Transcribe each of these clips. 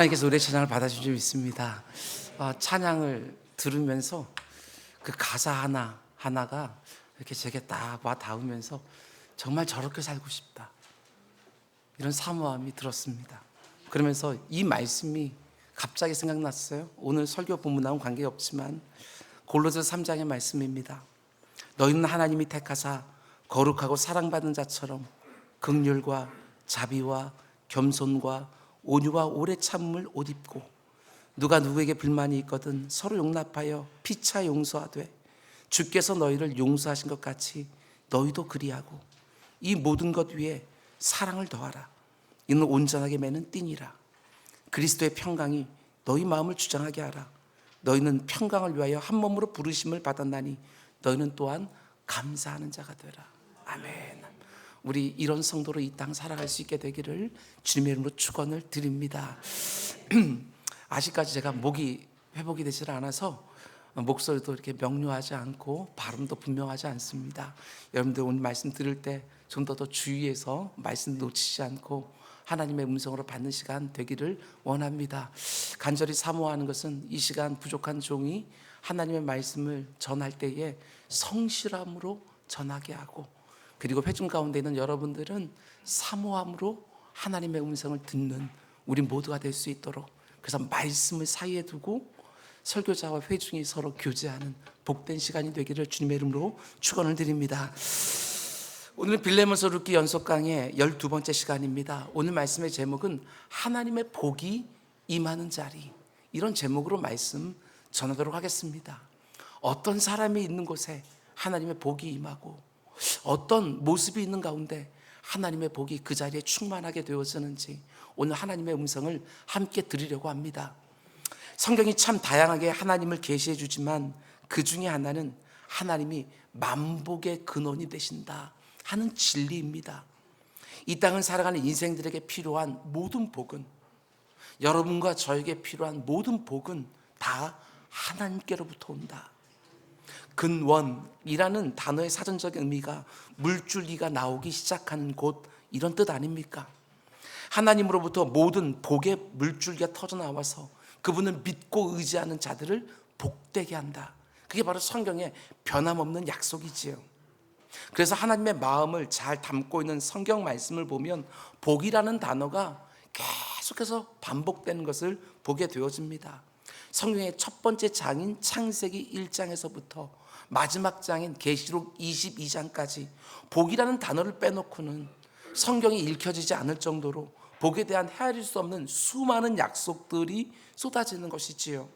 하나님께서 우리의 찬양을 받아주신 줄 믿습니다. 찬양을 들으면서 그 가사 하나가 이렇게 제게 딱 와 닿으면서 정말 저렇게 살고 싶다, 이런 사모함이 들었습니다. 그러면서 이 말씀이 갑자기 생각났어요. 오늘 설교 본문하고는 관계없지만 골로새 3장의 말씀입니다. 너희는 하나님이 택하사 거룩하고 사랑받는 자처럼 긍휼과 자비와 겸손과 온유와 오래 참음을 옷 입고, 누가 누구에게 불만이 있거든 서로 용납하여 피차 용서하되 주께서 너희를 용서하신 것 같이 너희도 그리하고, 이 모든 것 위에 사랑을 더하라. 이는 온전하게 매는 띠니라. 그리스도의 평강이 너희 마음을 주장하게 하라. 너희는 평강을 위하여 한 몸으로 부르심을 받았나니 너희는 또한 감사하는 자가 되라. 아멘. 우리 이런 성도로 이 땅 살아갈 수 있게 되기를 주님의 이름으로 축원을 드립니다. 아직까지 제가 목이 회복이 되질 않아서 목소리도 이렇게 명료하지 않고 발음도 분명하지 않습니다. 여러분들 오늘 말씀 들을 때 좀 더 주의해서 말씀 놓치지 않고 하나님의 음성으로 받는 시간 되기를 원합니다. 간절히 사모하는 것은 이 시간 부족한 종이 하나님의 말씀을 전할 때에 성실함으로 전하게 하고, 그리고 회중 가운데 있는 여러분들은 사모함으로 하나님의 음성을 듣는 우리 모두가 될 수 있도록, 그래서 말씀을 사이에 두고 설교자와 회중이 서로 교제하는 복된 시간이 되기를 주님의 이름으로 축원을 드립니다. 오늘은 빌레몬서 룻기 연속 강의 12번째 시간입니다. 오늘 말씀의 제목은 하나님의 복이 임하는 자리, 이런 제목으로 말씀 전하도록 하겠습니다. 어떤 사람이 있는 곳에 하나님의 복이 임하고, 어떤 모습이 있는 가운데 하나님의 복이 그 자리에 충만하게 되어지는지 오늘 하나님의 음성을 함께 들으려고 합니다. 성경이 참 다양하게 하나님을 계시해 주지만 그 중에 하나는 하나님이 만복의 근원이 되신다 하는 진리입니다. 이 땅을 살아가는 인생들에게 필요한 모든 복은, 여러분과 저에게 필요한 모든 복은 다 하나님께로부터 온다. 근원이라는 단어의 사전적인 의미가 물줄기가 나오기 시작하는 곳, 이런 뜻 아닙니까? 하나님으로부터 모든 복의 물줄기가 터져나와서 그분을 믿고 의지하는 자들을 복되게 한다. 그게 바로 성경의 변함없는 약속이지요. 그래서 하나님의 마음을 잘 담고 있는 성경 말씀을 보면 복이라는 단어가 계속해서 반복되는 것을 보게 되어집니다. 성경의 첫 번째 장인 창세기 1장에서부터 마지막 장인 계시록 22장까지 복이라는 단어를 빼놓고는 성경이 읽혀지지 않을 정도로 복에 대한 헤아릴 수 없는 수많은 약속들이 쏟아지는 것이지요.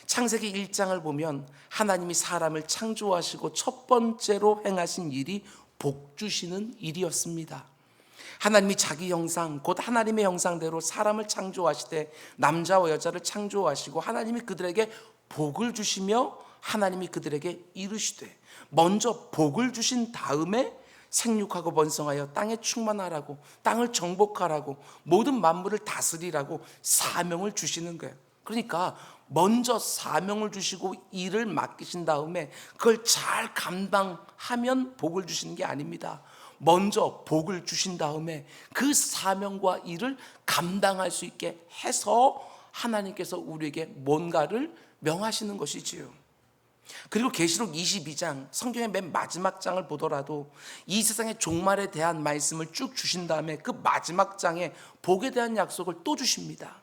창세기 1장을 보면 하나님이 사람을 창조하시고 첫 번째로 행하신 일이 복 주시는 일이었습니다. 하나님이 자기 형상, 곧 하나님의 형상대로 사람을 창조하시되 남자와 여자를 창조하시고 하나님이 그들에게 복을 주시며 하나님이 그들에게 이르시되, 먼저 복을 주신 다음에 생육하고 번성하여 땅에 충만하라고, 땅을 정복하라고, 모든 만물을 다스리라고 사명을 주시는 거예요. 그러니까 먼저 사명을 주시고 일을 맡기신 다음에 그걸 잘 감당하면 복을 주시는 게 아닙니다. 먼저 복을 주신 다음에 그 사명과 일을 감당할 수 있게 해서 하나님께서 우리에게 뭔가를 명하시는 것이지요. 그리고 계시록 22장, 성경의 맨 마지막 장을 보더라도 이 세상의 종말에 대한 말씀을 쭉 주신 다음에 그 마지막 장에 복에 대한 약속을 또 주십니다.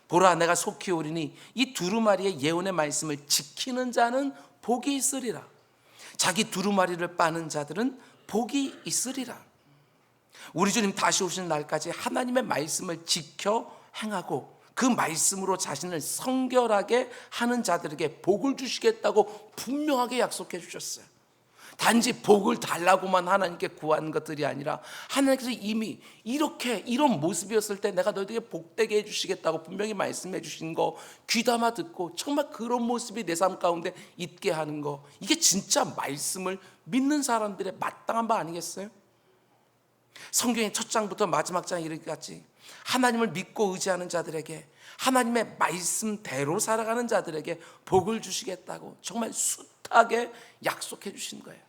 보라, 내가 속히 오리니 이 두루마리의 예언의 말씀을 지키는 자는 복이 있으리라. 자기 두루마리를 빠는 자들은 복이 있으리라. 우리 주님 다시 오시는 날까지 하나님의 말씀을 지켜 행하고 그 말씀으로 자신을 성결하게 하는 자들에게 복을 주시겠다고 분명하게 약속해 주셨어요. 단지 복을 달라고만 하나님께 구하는 것들이 아니라 하나님께서 이미 이런 모습이었을 때 내가 너희에게 복되게 해주시겠다고 분명히 말씀해 주신 거 귀담아 듣고 정말 그런 모습이 내 삶 가운데 있게 하는 거, 이게 진짜 말씀을 믿는 사람들의 마땅한 바 아니겠어요? 성경의 첫 장부터 마지막 장에 이르기까지 하나님을 믿고 의지하는 자들에게, 하나님의 말씀대로 살아가는 자들에게 복을 주시겠다고 정말 숱하게 약속해 주신 거예요.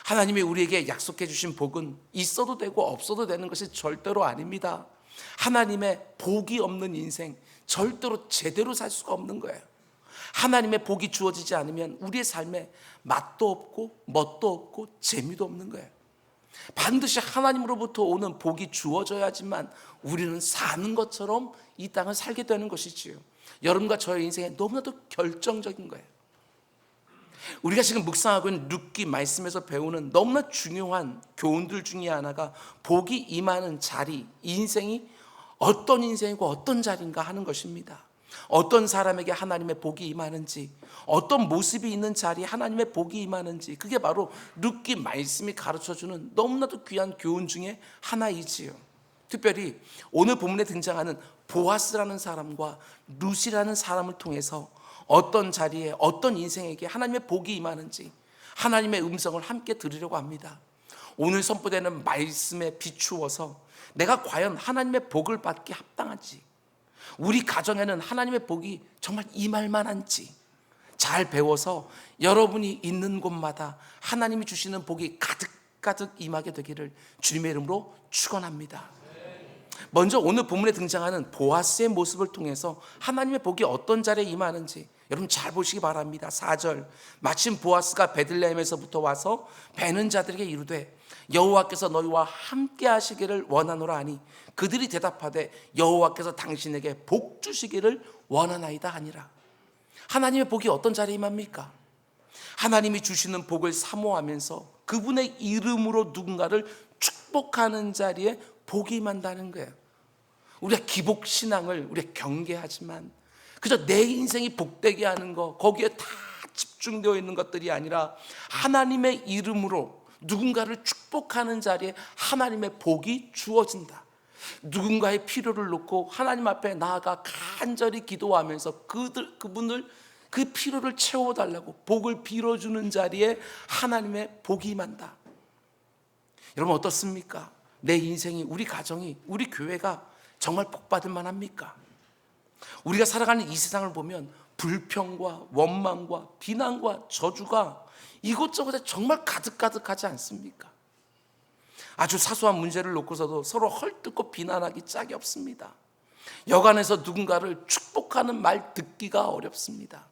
하나님이 우리에게 약속해 주신 복은 있어도 되고 없어도 되는 것이 절대로 아닙니다. 하나님의 복이 없는 인생 절대로 제대로 살 수가 없는 거예요. 하나님의 복이 주어지지 않으면 우리의 삶에 맛도 없고 멋도 없고 재미도 없는 거예요. 반드시 하나님으로부터 오는 복이 주어져야지만 우리는 사는 것처럼 이 땅을 살게 되는 것이지요. 여러분과 저의 인생에 너무나도 결정적인 거예요. 우리가 지금 묵상하고 있는 룻기 말씀에서 배우는 너무나 중요한 교훈들 중에 하나가 복이 임하는 자리, 인생이 어떤 인생이고 어떤 자리인가 하는 것입니다. 어떤 사람에게 하나님의 복이 임하는지, 어떤 모습이 있는 자리에 하나님의 복이 임하는지, 그게 바로 룻기 말씀이 가르쳐주는 너무나도 귀한 교훈 중에 하나이지요. 특별히 오늘 본문에 등장하는 보아스라는 사람과 룻이라는 사람을 통해서 어떤 자리에 어떤 인생에게 하나님의 복이 임하는지 하나님의 음성을 함께 들으려고 합니다. 오늘 선포되는 말씀에 비추어서 내가 과연 하나님의 복을 받기 합당한지, 우리 가정에는 하나님의 복이 정말 임할 만한지 잘 배워서 여러분이 있는 곳마다 하나님이 주시는 복이 가득가득 임하게 되기를 주님의 이름으로 축원합니다. 먼저 오늘 본문에 등장하는 보아스의 모습을 통해서 하나님의 복이 어떤 자리에 임하는지 여러분 잘 보시기 바랍니다. 4절, 마침 보아스가 베들레헴에서부터 와서 베는 자들에게 이르되 여호와께서 너희와 함께 하시기를 원하노라 하니 그들이 대답하되 여호와께서 당신에게 복 주시기를 원하나이다 하니라. 하나님의 복이 어떤 자리에 임합니까? 하나님이 주시는 복을 사모하면서 그분의 이름으로 누군가를 축복하는 자리에 복이 임한다는 거예요. 우리가 기복신앙을 우리가 경계하지만 그저 내 인생이 복되게 하는 거, 거기에 다 집중되어 있는 것들이 아니라 하나님의 이름으로 누군가를 축복하는 자리에 하나님의 복이 주어진다. 누군가의 필요를 놓고 하나님 앞에 나아가 간절히 기도하면서 그분을 그 필요를 채워달라고 복을 빌어주는 자리에 하나님의 복이 임한다. 여러분 어떻습니까? 내 인생이, 우리 가정이, 우리 교회가 정말 복받을 만합니까? 우리가 살아가는 이 세상을 보면 불평과 원망과 비난과 저주가 이곳저곳에 정말 가득가득하지 않습니까? 아주 사소한 문제를 놓고서도 서로 헐뜯고 비난하기 짝이 없습니다. 여간에서 누군가를 축복하는 말 듣기가 어렵습니다.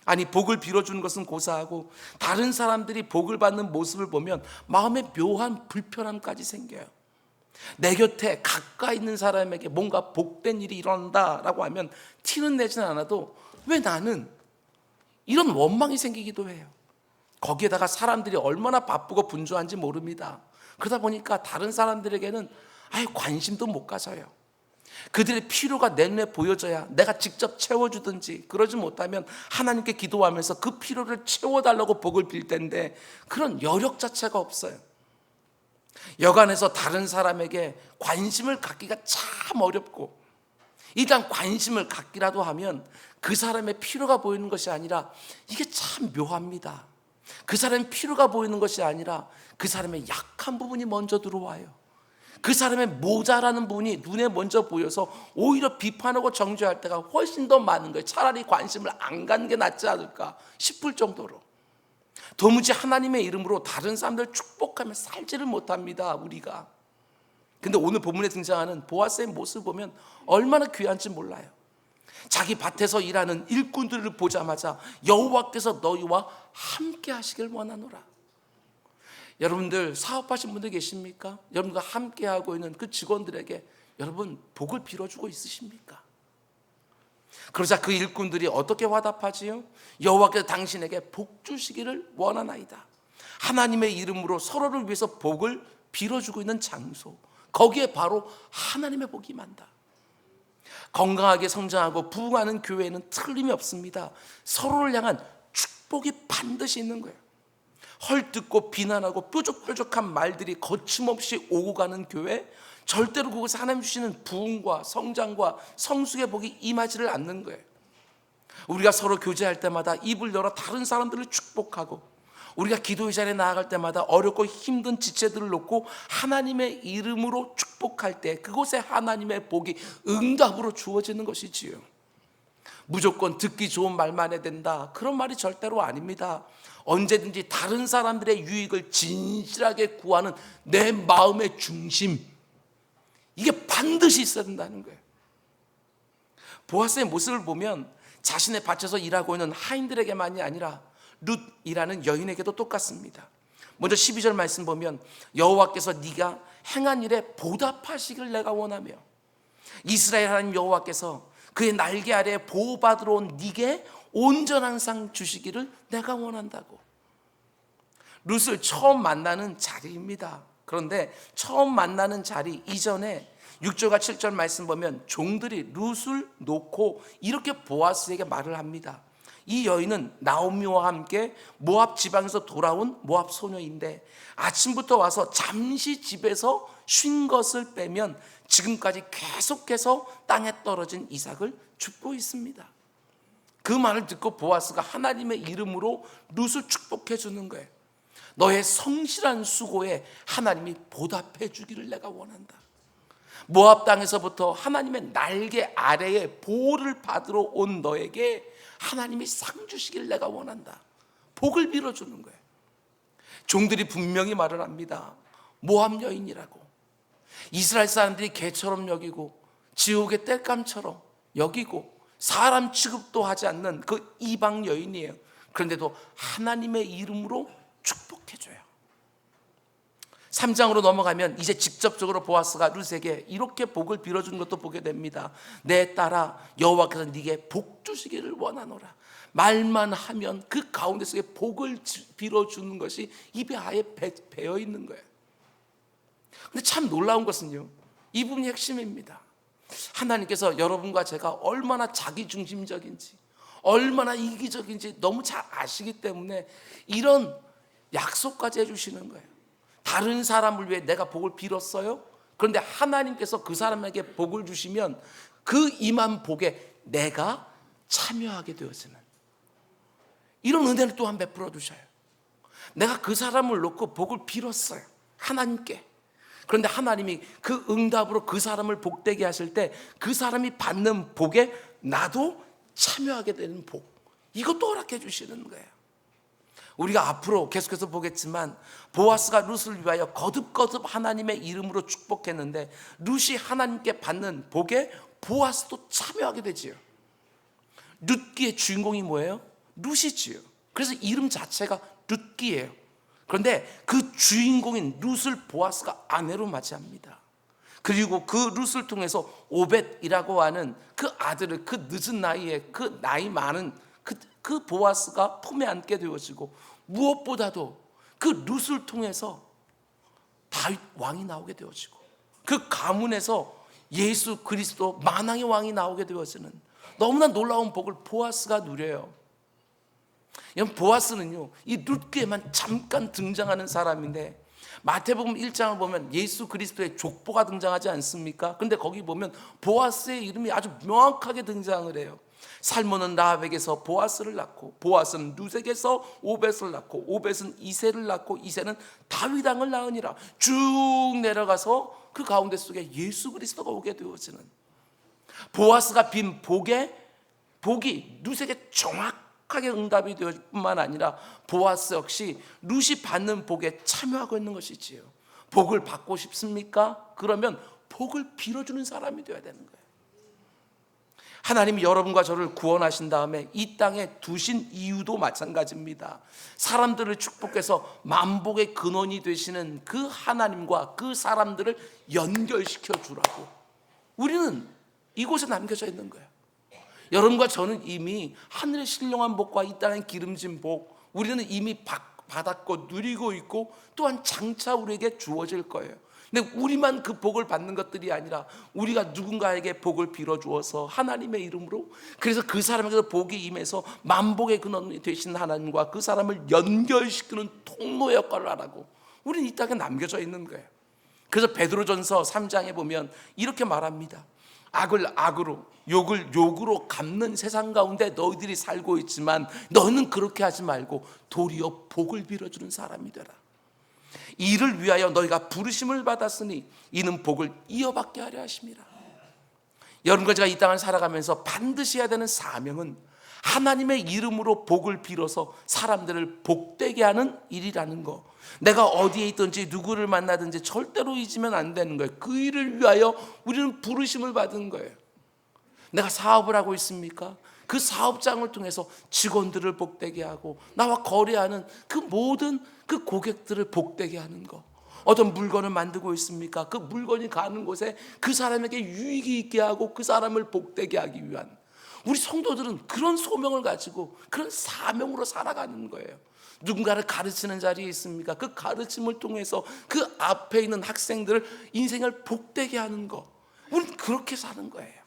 아니, 복을 빌어주는 것은 고사하고 다른 사람들이 복을 받는 모습을 보면 마음에 묘한 불편함까지 생겨요. 내 곁에 가까이 있는 사람에게 뭔가 복된 일이 일어난다라고 하면 티는 내지는 않아도 왜 나는, 이런 원망이 생기기도 해요. 거기에다가 사람들이 얼마나 바쁘고 분주한지 모릅니다. 그러다 보니까 다른 사람들에게는 아예 관심도 못 가져요. 그들의 필요가 내 눈에 보여져야 내가 직접 채워주든지, 그러지 못하면 하나님께 기도하면서 그 필요를 채워달라고 복을 빌 텐데 그런 여력 자체가 없어요. 여간에서 다른 사람에게 관심을 갖기가 참 어렵고, 일단 관심을 갖기라도 하면 그 사람의 필요가 보이는 것이 아니라, 이게 참 묘합니다. 그 사람의 필요가 보이는 것이 아니라 그 사람의 약한 부분이 먼저 들어와요. 그 사람의 모자라는 부분이 눈에 먼저 보여서 오히려 비판하고 정죄할 때가 훨씬 더 많은 거예요. 차라리 관심을 안 갖는 게 낫지 않을까 싶을 정도로. 도무지 하나님의 이름으로 다른 사람들 축복하며 살지를 못합니다, 우리가. 근데 오늘 본문에 등장하는 보아스의 모습을 보면 얼마나 귀한지 몰라요. 자기 밭에서 일하는 일꾼들을 보자마자 여호와께서 너희와 함께 하시길 원하노라. 여러분들 사업하신 분들 계십니까? 여러분과 함께 하고 있는 그 직원들에게 여러분 복을 빌어주고 있으십니까? 그러자 그 일꾼들이 어떻게 화답하지요? 여호와께서 당신에게 복 주시기를 원하나이다. 하나님의 이름으로 서로를 위해서 복을 빌어주고 있는 장소, 거기에 바로 하나님의 복이 임한다. 건강하게 성장하고 부흥하는 교회는 틀림이 없습니다. 서로를 향한 축복이 반드시 있는 거예요. 헐뜯고 비난하고 뾰족뾰족한 말들이 거침없이 오고 가는 교회, 절대로 그곳에 하나님 주시는 부흥과 성장과 성숙의 복이 임하지를 않는 거예요. 우리가 서로 교제할 때마다 입을 열어 다른 사람들을 축복하고, 우리가 기도의 자리에 나아갈 때마다 어렵고 힘든 지체들을 놓고 하나님의 이름으로 축복할 때 그곳에 하나님의 복이 응답으로 주어지는 것이지요. 무조건 듣기 좋은 말만 해야 된다, 그런 말이 절대로 아닙니다. 언제든지 다른 사람들의 유익을 진실하게 구하는 내 마음의 중심, 이게 반드시 있어야 된다는 거예요. 보아스의 모습을 보면 자신의 밭에서 일하고 있는 하인들에게만이 아니라 룻이라는 여인에게도 똑같습니다. 먼저 12절 말씀 보면 여호와께서 네가 행한 일에 보답하시기를 내가 원하며 이스라엘 하나님 여호와께서 그의 날개 아래에 보호받으러 온 네게 온전한 상 주시기를 내가 원한다고. 룻을 처음 만나는 자리입니다. 그런데 처음 만나는 자리 이전에 6절과 7절 말씀 보면 종들이 룻을 놓고 이렇게 보아스에게 말을 합니다. 이 여인은 나오미와 함께 모압 지방에서 돌아온 모압 소녀인데 아침부터 와서 잠시 집에서 쉰 것을 빼면 지금까지 계속해서 땅에 떨어진 이삭을 줍고 있습니다. 그 말을 듣고 보아스가 하나님의 이름으로 룻을 축복해 주는 거예요. 너의 성실한 수고에 하나님이 보답해 주기를 내가 원한다. 모압 땅에서부터 하나님의 날개 아래에 보호를 받으러 온 너에게 하나님이 상 주시길 내가 원한다. 복을 빌어주는 거예요. 종들이 분명히 말을 합니다. 모압 여인이라고. 이스라엘 사람들이 개처럼 여기고 지옥의 땔감처럼 여기고 사람 취급도 하지 않는 그 이방 여인이에요. 그런데도 하나님의 이름으로 축복해줘요. 3장으로 넘어가면 이제 직접적으로 보아스가 룻에게 이렇게 복을 빌어주는 것도 보게 됩니다. 내 딸아 여호와께서 네게 복 주시기를 원하노라. 말만 하면 그 가운데 속에 복을 빌어주는 것이 입에 아예 배어 있는 거예요. 근데 참 놀라운 것은요, 이 부분이 핵심입니다. 하나님께서 여러분과 제가 얼마나 자기중심적인지 얼마나 이기적인지 너무 잘 아시기 때문에 이런 약속까지 해주시는 거예요. 다른 사람을 위해 내가 복을 빌었어요. 그런데 하나님께서 그 사람에게 복을 주시면 그 임한 복에 내가 참여하게 되어지는 이런 은혜를 또한 베풀어 주셔요. 내가 그 사람을 놓고 복을 빌었어요, 하나님께. 그런데 하나님이 그 응답으로 그 사람을 복되게 하실 때 그 사람이 받는 복에 나도 참여하게 되는 복, 이것도 허락해 주시는 거예요. 우리가 앞으로 계속해서 보겠지만 보아스가 룻을 위하여 거듭거듭 하나님의 이름으로 축복했는데 룻이 하나님께 받는 복에 보아스도 참여하게 되지요. 룻기의 주인공이 뭐예요? 룻이지요. 그래서 이름 자체가 룻기예요. 그런데 그 주인공인 룻을 보아스가 아내로 맞이합니다. 그리고 그 룻을 통해서 오벳이라고 하는 그 아들을 그 늦은 나이에 그 나이 많은 그 보아스가 품에 안게 되어지고 무엇보다도 그 룻을 통해서 다윗 왕이 나오게 되어지고 그 가문에서 예수 그리스도 만왕의 왕이 나오게 되어지는 너무나 놀라운 복을 보아스가 누려요. 여러분, 보아스는요 이 룻기에만 잠깐 등장하는 사람인데 마태복음 1장을 보면 예수 그리스도의 족보가 등장하지 않습니까? 그런데 거기 보면 보아스의 이름이 아주 명확하게 등장을 해요. 살몬은 라합에게서 보아스를 낳고 보아스는 룻에게서 오벳을 낳고 오벳은 이새를 낳고 이새는 다윗 왕을 낳으니라. 쭉 내려가서 그 가운데 속에 예수 그리스도가 오게 되어지는 보아스가 빈 복이 룻에게 정확하게 응답이 되어질 뿐만 아니라 보아스 역시 룻이 받는 복에 참여하고 있는 것이지요. 복을 받고 싶습니까? 그러면 복을 빌어주는 사람이 되어야 되는 거예요. 하나님이 여러분과 저를 구원하신 다음에 이 땅에 두신 이유도 마찬가지입니다. 사람들을 축복해서 만복의 근원이 되시는 그 하나님과 그 사람들을 연결시켜 주라고 우리는 이곳에 남겨져 있는 거예요. 여러분과 저는 이미 하늘의 신령한 복과 이 땅의 기름진 복 우리는 이미 받았고 누리고 있고 또한 장차 우리에게 주어질 거예요. 근데 우리만 그 복을 받는 것들이 아니라 우리가 누군가에게 복을 빌어주어서 하나님의 이름으로 그래서 그 사람에게서 복이 임해서 만복의 근원이 되신 하나님과 그 사람을 연결시키는 통로 역할을 하라고 우리는 이 땅에 남겨져 있는 거예요. 그래서 베드로전서 3장에 보면 이렇게 말합니다. 악을 악으로 욕을 욕으로 갚는 세상 가운데 너희들이 살고 있지만 너는 그렇게 하지 말고 도리어 복을 빌어주는 사람이 되라. 이를 위하여 너희가 부르심을 받았으니 이는 복을 이어받게 하려 하심이라. 여러분과 제가 이 땅을 살아가면서 반드시 해야 되는 사명은 하나님의 이름으로 복을 빌어서 사람들을 복되게 하는 일이라는 거. 내가 어디에 있든지 누구를 만나든지 절대로 잊으면 안 되는 거예요. 그 일을 위하여 우리는 부르심을 받은 거예요. 내가 사업을 하고 있습니까? 그 사업장을 통해서 직원들을 복되게 하고 나와 거래하는 그 모든 그 고객들을 복되게 하는 거. 어떤 물건을 만들고 있습니까? 그 물건이 가는 곳에 그 사람에게 유익이 있게 하고 그 사람을 복되게 하기 위한, 우리 성도들은 그런 소명을 가지고 그런 사명으로 살아가는 거예요. 누군가를 가르치는 자리에 있습니까? 그 가르침을 통해서 그 앞에 있는 학생들을 인생을 복되게 하는 거. 우리는 그렇게 사는 거예요.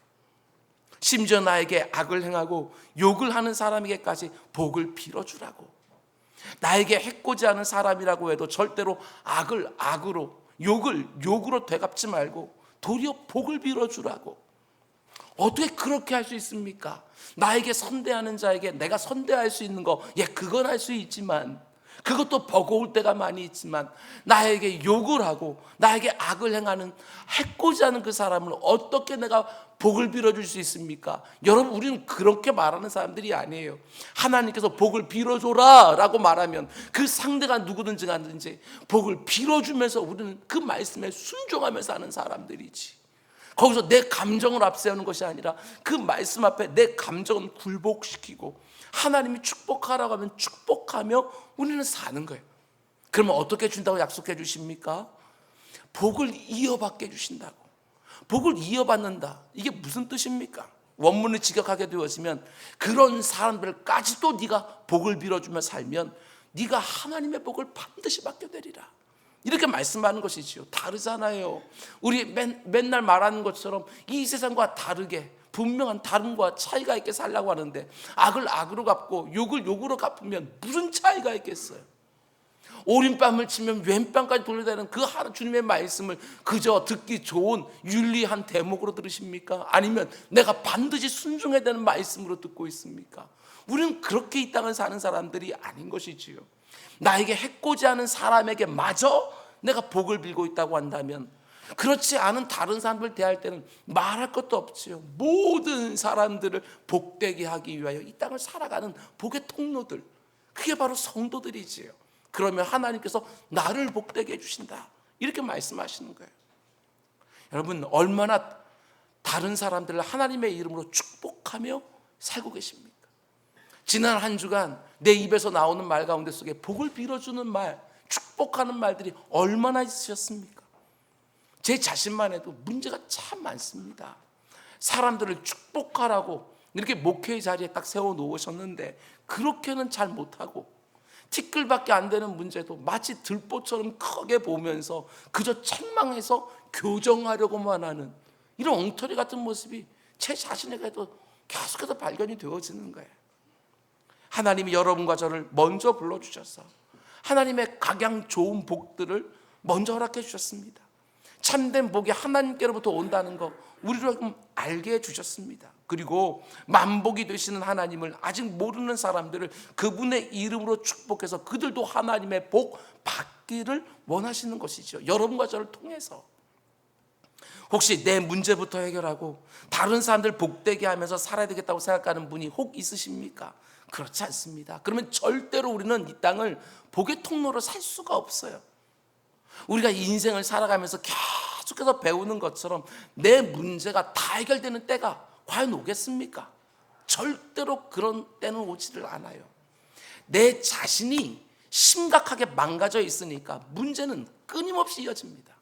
심지어 나에게 악을 행하고 욕을 하는 사람에게까지 복을 빌어주라고. 나에게 해코지하는 사람이라고 해도 절대로 악을 악으로, 욕을 욕으로 되갚지 말고 도리어 복을 빌어주라고. 어떻게 그렇게 할 수 있습니까? 나에게 선대하는 자에게 내가 선대할 수 있는 거, 그건 할 수 있지만, 그것도 버거울 때가 많이 있지만, 나에게 욕을 하고 나에게 악을 행하는, 해코지 하는 그 사람을 어떻게 내가 복을 빌어줄 수 있습니까? 여러분, 우리는 그렇게 말하는 사람들이 아니에요. 하나님께서 복을 빌어줘라 라고 말하면 그 상대가 누구든지 간든지 복을 빌어주면서 우리는 그 말씀에 순종하면서 하는 사람들이지, 거기서 내 감정을 앞세우는 것이 아니라 그 말씀 앞에 내 감정은 굴복시키고 하나님이 축복하라고 하면 축복하며 우리는 사는 거예요. 그러면 어떻게 준다고 약속해 주십니까? 복을 이어받게 해주신다고. 복을 이어받는다, 이게 무슨 뜻입니까? 원문을 직역하게 되었으면 그런 사람들까지도 네가 복을 빌어주며 살면 네가 하나님의 복을 반드시 받게 되리라, 이렇게 말씀하는 것이지요. 다르잖아요. 우리 맨날 말하는 것처럼 이 세상과 다르게 분명한 다름과 차이가 있게 살려고 하는데, 악을 악으로 갚고 욕을 욕으로 갚으면 무슨 차이가 있겠어요? 오른뺨을 치면 왼뺨까지 돌려대는 그 주님의 말씀을 그저 듣기 좋은 윤리한 대목으로 들으십니까? 아니면 내가 반드시 순종해야 되는 말씀으로 듣고 있습니까? 우리는 그렇게 이 땅을 사는 사람들이 아닌 것이지요. 나에게 해코지하는 사람에게 마저 내가 복을 빌고 있다고 한다면, 그렇지 않은 다른 사람들 대할 때는 말할 것도 없지요. 모든 사람들을 복되게 하기 위하여 이 땅을 살아가는 복의 통로들, 그게 바로 성도들이지요. 그러면 하나님께서 나를 복되게 해주신다, 이렇게 말씀하시는 거예요. 여러분, 얼마나 다른 사람들을 하나님의 이름으로 축복하며 살고 계십니까? 지난 한 주간 내 입에서 나오는 말 가운데 속에 복을 빌어주는 말, 축복하는 말들이 얼마나 있으셨습니까? 제 자신만 해도 문제가 참 많습니다. 사람들을 축복하라고 이렇게 목회의 자리에 딱 세워놓으셨는데 그렇게는 잘 못하고, 티끌밖에 안 되는 문제도 마치 들보처럼 크게 보면서 그저 책망해서 교정하려고만 하는 이런 엉터리 같은 모습이 제 자신에게도 계속해서 발견이 되어지는 거예요. 하나님이 여러분과 저를 먼저 불러주셔서 하나님의 각양 좋은 복들을 먼저 허락해 주셨습니다. 참된 복이 하나님께로부터 온다는 거 우리로 알게 해주셨습니다. 그리고 만복이 되시는 하나님을 아직 모르는 사람들을 그분의 이름으로 축복해서 그들도 하나님의 복 받기를 원하시는 것이죠. 여러분과 저를 통해서. 혹시 내 문제부터 해결하고 다른 사람들 복되게 하면서 살아야 되겠다고 생각하는 분이 혹 있으십니까? 그렇지 않습니다. 그러면 절대로 우리는 이 땅을 복의 통로로 살 수가 없어요. 우리가 인생을 살아가면서 계속해서 배우는 것처럼 내 문제가 다 해결되는 때가 과연 오겠습니까? 절대로 그런 때는 오지를 않아요. 내 자신이 심각하게 망가져 있으니까 문제는 끊임없이 이어집니다.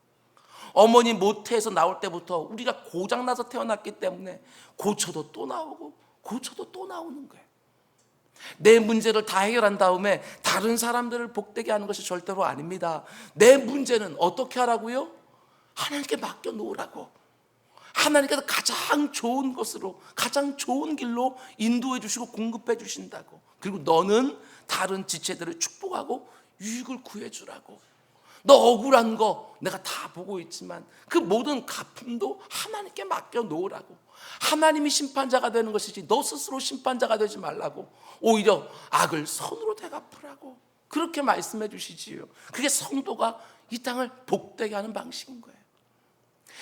어머니 모태에서 나올 때부터 우리가 고장나서 태어났기 때문에 고쳐도 또 나오고 고쳐도 또 나오는 거예요. 내 문제를 다 해결한 다음에 다른 사람들을 복되게 하는 것이 절대로 아닙니다. 내 문제는 어떻게 하라고요? 하나님께 맡겨 놓으라고. 하나님께서 가장 좋은 것으로, 가장 좋은 길로 인도해 주시고 공급해 주신다고. 그리고 너는 다른 지체들을 축복하고 유익을 구해 주라고. 너 억울한 거 내가 다 보고 있지만 그 모든 갚음도 하나님께 맡겨 놓으라고. 하나님이 심판자가 되는 것이지 너 스스로 심판자가 되지 말라고. 오히려 악을 선으로 되갚으라고. 그렇게 말씀해 주시지요. 그게 성도가 이 땅을 복되게 하는 방식인 거예요.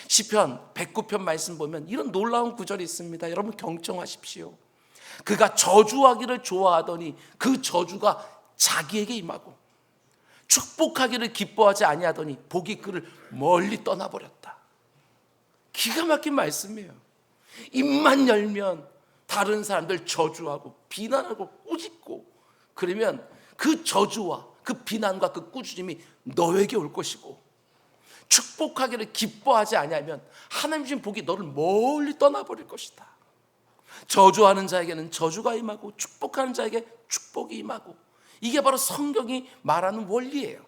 시편 109편 말씀 보면 이런 놀라운 구절이 있습니다. 여러분 경청하십시오. 그가 저주하기를 좋아하더니 그 저주가 자기에게 임하고 축복하기를 기뻐하지 아니하더니 복이 그를 멀리 떠나버렸다. 기가 막힌 말씀이에요. 입만 열면 다른 사람들 저주하고 비난하고 꾸짖고, 그러면 그 저주와 그 비난과 그 꾸짖음이 너에게 올 것이고, 축복하기를 기뻐하지 아니하면 하나님 주신 복이 너를 멀리 떠나버릴 것이다. 저주하는 자에게는 저주가 임하고 축복하는 자에게 축복이 임하고, 이게 바로 성경이 말하는 원리예요.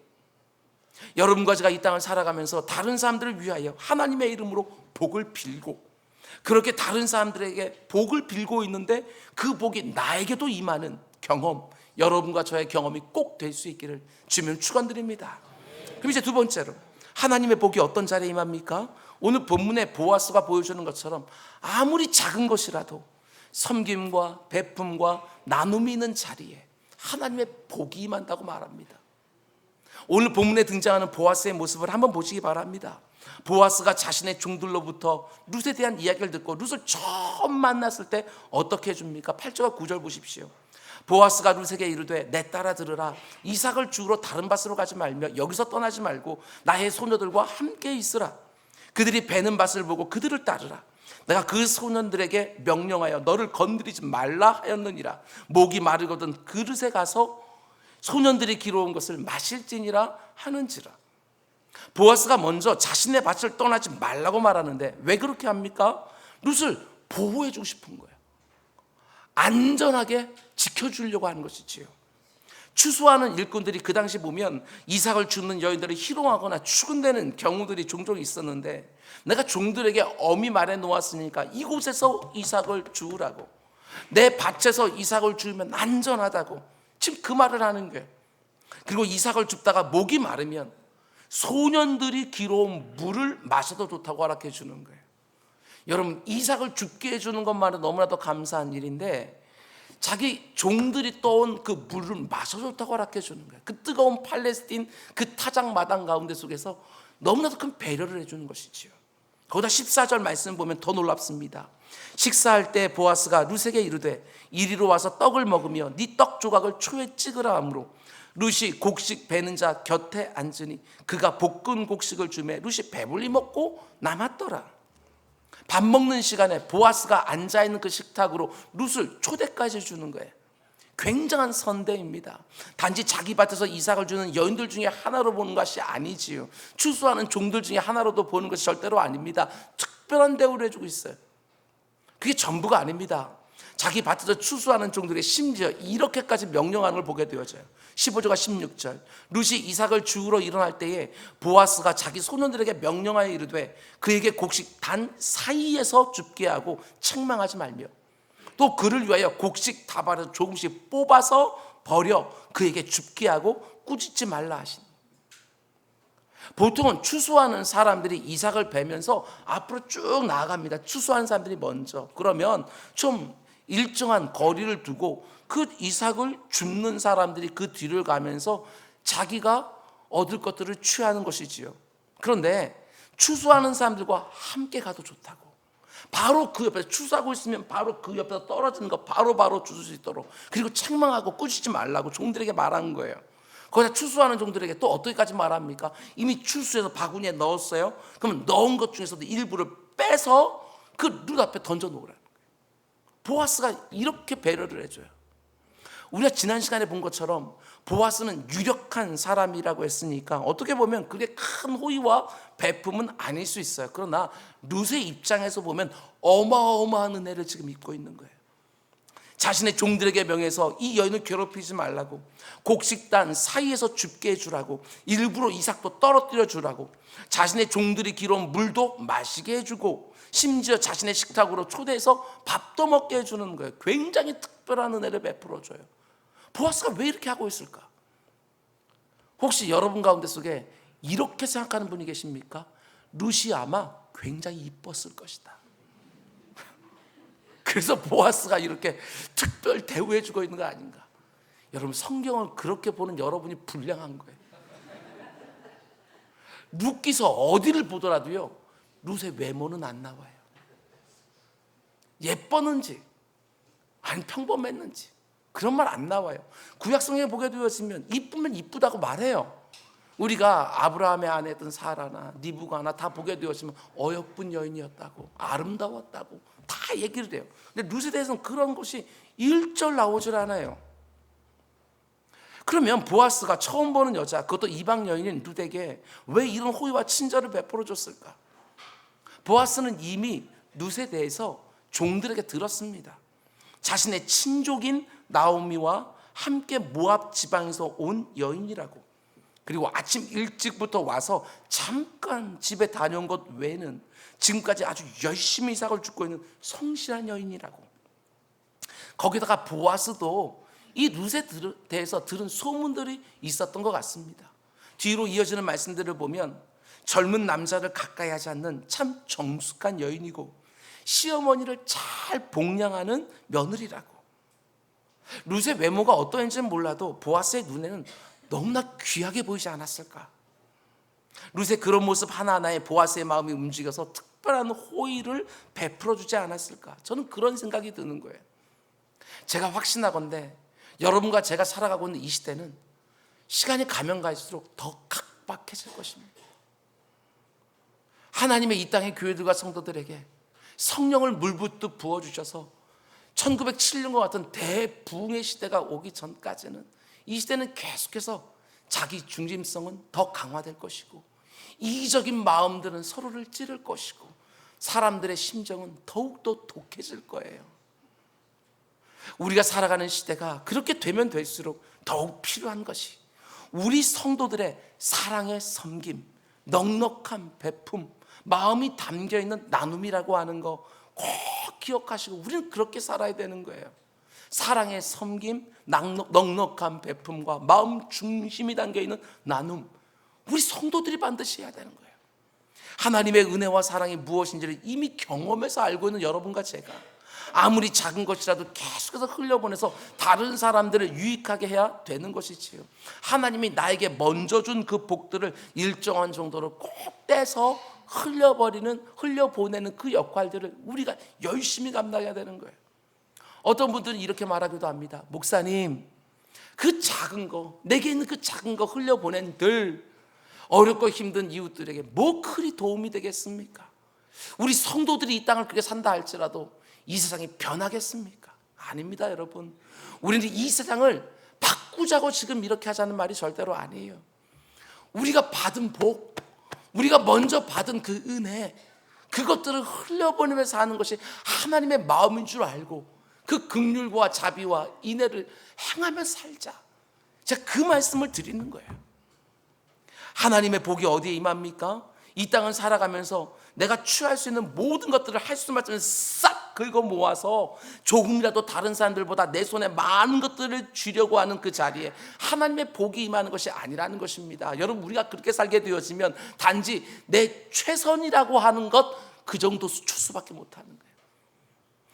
여러분과 제가 이 땅을 살아가면서 다른 사람들을 위하여 하나님의 이름으로 복을 빌고, 그렇게 다른 사람들에게 복을 빌고 있는데 그 복이 나에게도 임하는 경험, 여러분과 저의 경험이 꼭 될 수 있기를 주님 축원드립니다. 그럼 이제 두 번째로, 하나님의 복이 어떤 자리에 임합니까? 오늘 본문의 보아스가 보여주는 것처럼 아무리 작은 것이라도 섬김과 베품과 나눔이 있는 자리에 하나님의 복이 임한다고 말합니다. 오늘 본문에 등장하는 보아스의 모습을 한번 보시기 바랍니다. 보아스가 자신의 종들로부터 룻에 대한 이야기를 듣고 룻을 처음 만났을 때 어떻게 해줍니까? 8절과 9절 보십시오. 보아스가 룻에게 이르되 내 딸아 들으라. 이삭을 주우러 다른 밭으로 가지 말며 여기서 떠나지 말고 나의 소녀들과 함께 있으라. 그들이 베는 밭을 보고 그들을 따르라. 내가 그 소년들에게 명령하여 너를 건드리지 말라 하였느니라. 목이 마르거든 그릇에 가서 소년들이 기러온 것을 마실지니라 하는지라. 보아스가 먼저 자신의 밭을 떠나지 말라고 말하는데 왜 그렇게 합니까? 룻을 보호해 주고 싶은 거예요. 안전하게 지켜주려고 하는 것이지요. 추수하는 일꾼들이 그 당시 보면 이삭을 줍는 여인들을 희롱하거나 추근대는 경우들이 종종 있었는데, 내가 종들에게 엄히 말해 놓았으니까 이곳에서 이삭을 주우라고, 내 밭에서 이삭을 주우면 안전하다고 지금 그 말을 하는 거예요. 그리고 이삭을 줍다가 목이 마르면 소년들이 기러온 물을 마셔도 좋다고 허락해 주는 거예요. 여러분, 이삭을 줍게 해주는 것만은 너무나도 감사한 일인데, 자기 종들이 떠온 그 물을 마셔줬다고 허락해 주는 거예요. 그 뜨거운 팔레스틴 그 타작 마당 가운데 속에서 너무나도 큰 배려를 해주는 것이지요. 거기다 14절 말씀 보면 더 놀랍습니다. 식사할 때 보아스가 룻에게 이르되 이리로 와서 떡을 먹으며 네 떡 조각을 초에 찍으라 하므로 룻이 곡식 베는 자 곁에 앉으니 그가 볶은 곡식을 주매 룻이 배불리 먹고 남았더라. 밥 먹는 시간에 보아스가 앉아있는 그 식탁으로 룻을 초대까지 해주는 거예요. 굉장한 선대입니다. 단지 자기 밭에서 이삭을 주는 여인들 중에 하나로 보는 것이 아니지요. 추수하는 종들 중에 하나로도 보는 것이 절대로 아닙니다. 특별한 대우를 해주고 있어요. 그게 전부가 아닙니다. 자기 밭에서 추수하는 종들에게 심지어 이렇게까지 명령하는 걸 보게 되어져요. 15절과 16절. 룻이 이삭을 주우러 일어날 때에 보아스가 자기 소년들에게 명령하여 이르되 그에게 곡식 단 사이에서 줍게 하고 책망하지 말며 또 그를 위하여 곡식 다발에서 조금씩 뽑아서 버려 그에게 줍게 하고 꾸짖지 말라 하시니. 보통은 추수하는 사람들이 이삭을 베면서 앞으로 쭉 나아갑니다. 추수하는 사람들이 먼저. 그러면 좀 일정한 거리를 두고 그 이삭을 줍는 사람들이 그 뒤를 가면서 자기가 얻을 것들을 취하는 것이지요. 그런데 추수하는 사람들과 함께 가도 좋다고. 바로 그 옆에 추수하고 있으면 바로 그 옆에서 떨어지는 거 바로 주실 수 있도록, 그리고 책망하고 꾸짖지 말라고 종들에게 말한 거예요. 거기다 추수하는 종들에게 또 어떻게까지 말합니까? 이미 추수해서 바구니에 넣었어요. 그러면 넣은 것 중에서도 일부를 빼서 그 룻 앞에 던져놓으라는 거예요. 보아스가 이렇게 배려를 해줘요. 우리가 지난 시간에 본 것처럼 보아스는 유력한 사람이라고 했으니까 어떻게 보면 그게 큰 호의와 베품은 아닐 수 있어요. 그러나 룻의 입장에서 보면 어마어마한 은혜를 지금 입고 있는 거예요. 자신의 종들에게 명해서 이 여인을 괴롭히지 말라고, 곡식단 사이에서 줍게 해주라고, 일부러 이삭도 떨어뜨려 주라고, 자신의 종들이 기러온 물도 마시게 해주고, 심지어 자신의 식탁으로 초대해서 밥도 먹게 해주는 거예요. 굉장히 특별한 은혜를 베풀어줘요. 보아스가 왜 이렇게 하고 있을까? 혹시 여러분 가운데 속에 이렇게 생각하는 분이 계십니까? 룻이 아마 굉장히 이뻤을 것이다. 그래서 보아스가 이렇게 특별 대우해주고 있는 거 아닌가? 여러분, 성경을 그렇게 보는 여러분이 불량한 거예요. 룻기서 어디를 보더라도요, 룻의 외모는 안 나와요. 예뻤는지, 아니 평범했는지 그런 말 안 나와요. 구약 성경에 보게 되어지면 이쁘면 이쁘다고 말해요. 우리가 아브라함의 아내였던 사라나 리브가나 다 보게 되었지만 어여쁜 여인이었다고, 아름다웠다고 다 얘기를 해요. 근데 룻에 대해서는 그런 것이 일절 나오질 않아요. 그러면 보아스가 처음 보는 여자, 그것도 이방 여인인 룻에게 왜 이런 호의와 친절을 베풀어 줬을까? 보아스는 이미 룻에 대해서 종들에게 들었습니다. 자신의 친족인 나오미와 함께 모압 지방에서 온 여인이라고. 그리고 아침 일찍부터 와서 잠깐 집에 다녀온 것 외에는 지금까지 아주 열심히 이삭을 줍고 있는 성실한 여인이라고. 거기다가 보아스도 이 룻에 대해서 들은 소문들이 있었던 것 같습니다. 뒤로 이어지는 말씀들을 보면 젊은 남자를 가까이 하지 않는 참 정숙한 여인이고 시어머니를 잘 복양하는 며느리라고. 룻의 외모가 어떠한지는 몰라도 보아스의 눈에는 너무나 귀하게 보이지 않았을까? 룻의 그런 모습 하나하나에 보아스의 마음이 움직여서 특별한 호의를 베풀어 주지 않았을까? 저는 그런 생각이 드는 거예요. 제가 확신하건대 여러분과 제가 살아가고 있는 이 시대는 시간이 가면 갈수록 더 각박해질 것입니다. 하나님의 이 땅의 교회들과 성도들에게 성령을 물붓듯 부어주셔서 1907년과 같은 대부흥의 시대가 오기 전까지는 이 시대는 계속해서 자기 중심성은 더 강화될 것이고 이기적인 마음들은 서로를 찌를 것이고 사람들의 심정은 더욱더 독해질 거예요. 우리가 살아가는 시대가 그렇게 되면 될수록 더욱 필요한 것이 우리 성도들의 사랑의 섬김, 넉넉한 베품, 마음이 담겨있는 나눔이라고 하는 거 꼭 기억하시고 우리는 그렇게 살아야 되는 거예요. 사랑의 섬김, 넉넉한 베품과 마음 중심이 담겨있는 나눔, 우리 성도들이 반드시 해야 되는 거예요. 하나님의 은혜와 사랑이 무엇인지를 이미 경험해서 알고 있는 여러분과 제가 아무리 작은 것이라도 계속해서 흘려보내서 다른 사람들을 유익하게 해야 되는 것이지요. 하나님이 나에게 먼저 준 그 복들을 일정한 정도로 꼭 떼서 흘려보내는 그 역할들을 우리가 열심히 감당해야 되는 거예요. 어떤 분들은 이렇게 말하기도 합니다. 목사님, 그 작은 거, 내게 있는 그 작은 거 흘려보낸 들 어렵고 힘든 이웃들에게 뭐 그리 도움이 되겠습니까? 우리 성도들이 이 땅을 그렇게 산다 할지라도 이 세상이 변하겠습니까? 아닙니다, 여러분. 우리는 이 세상을 바꾸자고 지금 이렇게 하자는 말이 절대로 아니에요. 우리가 받은 복, 우리가 먼저 받은 그 은혜, 그것들을 흘려보내면서 하는 것이 하나님의 마음인 줄 알고 그 긍휼과 자비와 인애를 행하며 살자. 제가 그 말씀을 드리는 거예요. 하나님의 복이 어디에 임합니까? 이 땅을 살아가면서 내가 취할 수 있는 모든 것들을 할 수만 있으면 싹 긁어 모아서 조금이라도 다른 사람들보다 내 손에 많은 것들을 쥐려고 하는 그 자리에 하나님의 복이 임하는 것이 아니라는 것입니다. 여러분, 우리가 그렇게 살게 되어지면 단지 내 최선이라고 하는 것 그 정도 수밖에 못하는 거예요.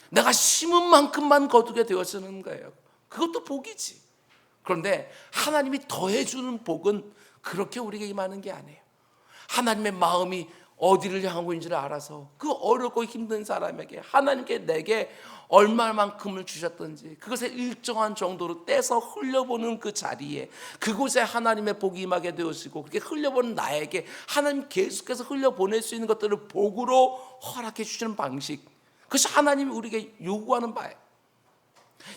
내가 심은 만큼만 거두게 되어지는 거예요. 그것도 복이지. 그런데 하나님이 더해주는 복은 그렇게 우리에게 임하는 게 아니에요. 하나님의 마음이 어디를 향하고 있는지를 알아서 그 어렵고 힘든 사람에게 하나님께 내게 얼마만큼을 주셨든지 그것에 일정한 정도로 떼서 흘려보는 그 자리에 그곳에 하나님의 복이 임하게 되어지고 그렇게 흘려보는 나에게 하나님 계속해서 흘려보낼 수 있는 것들을 복으로 허락해 주시는 방식, 그것이 하나님이 우리에게 요구하는 바예요.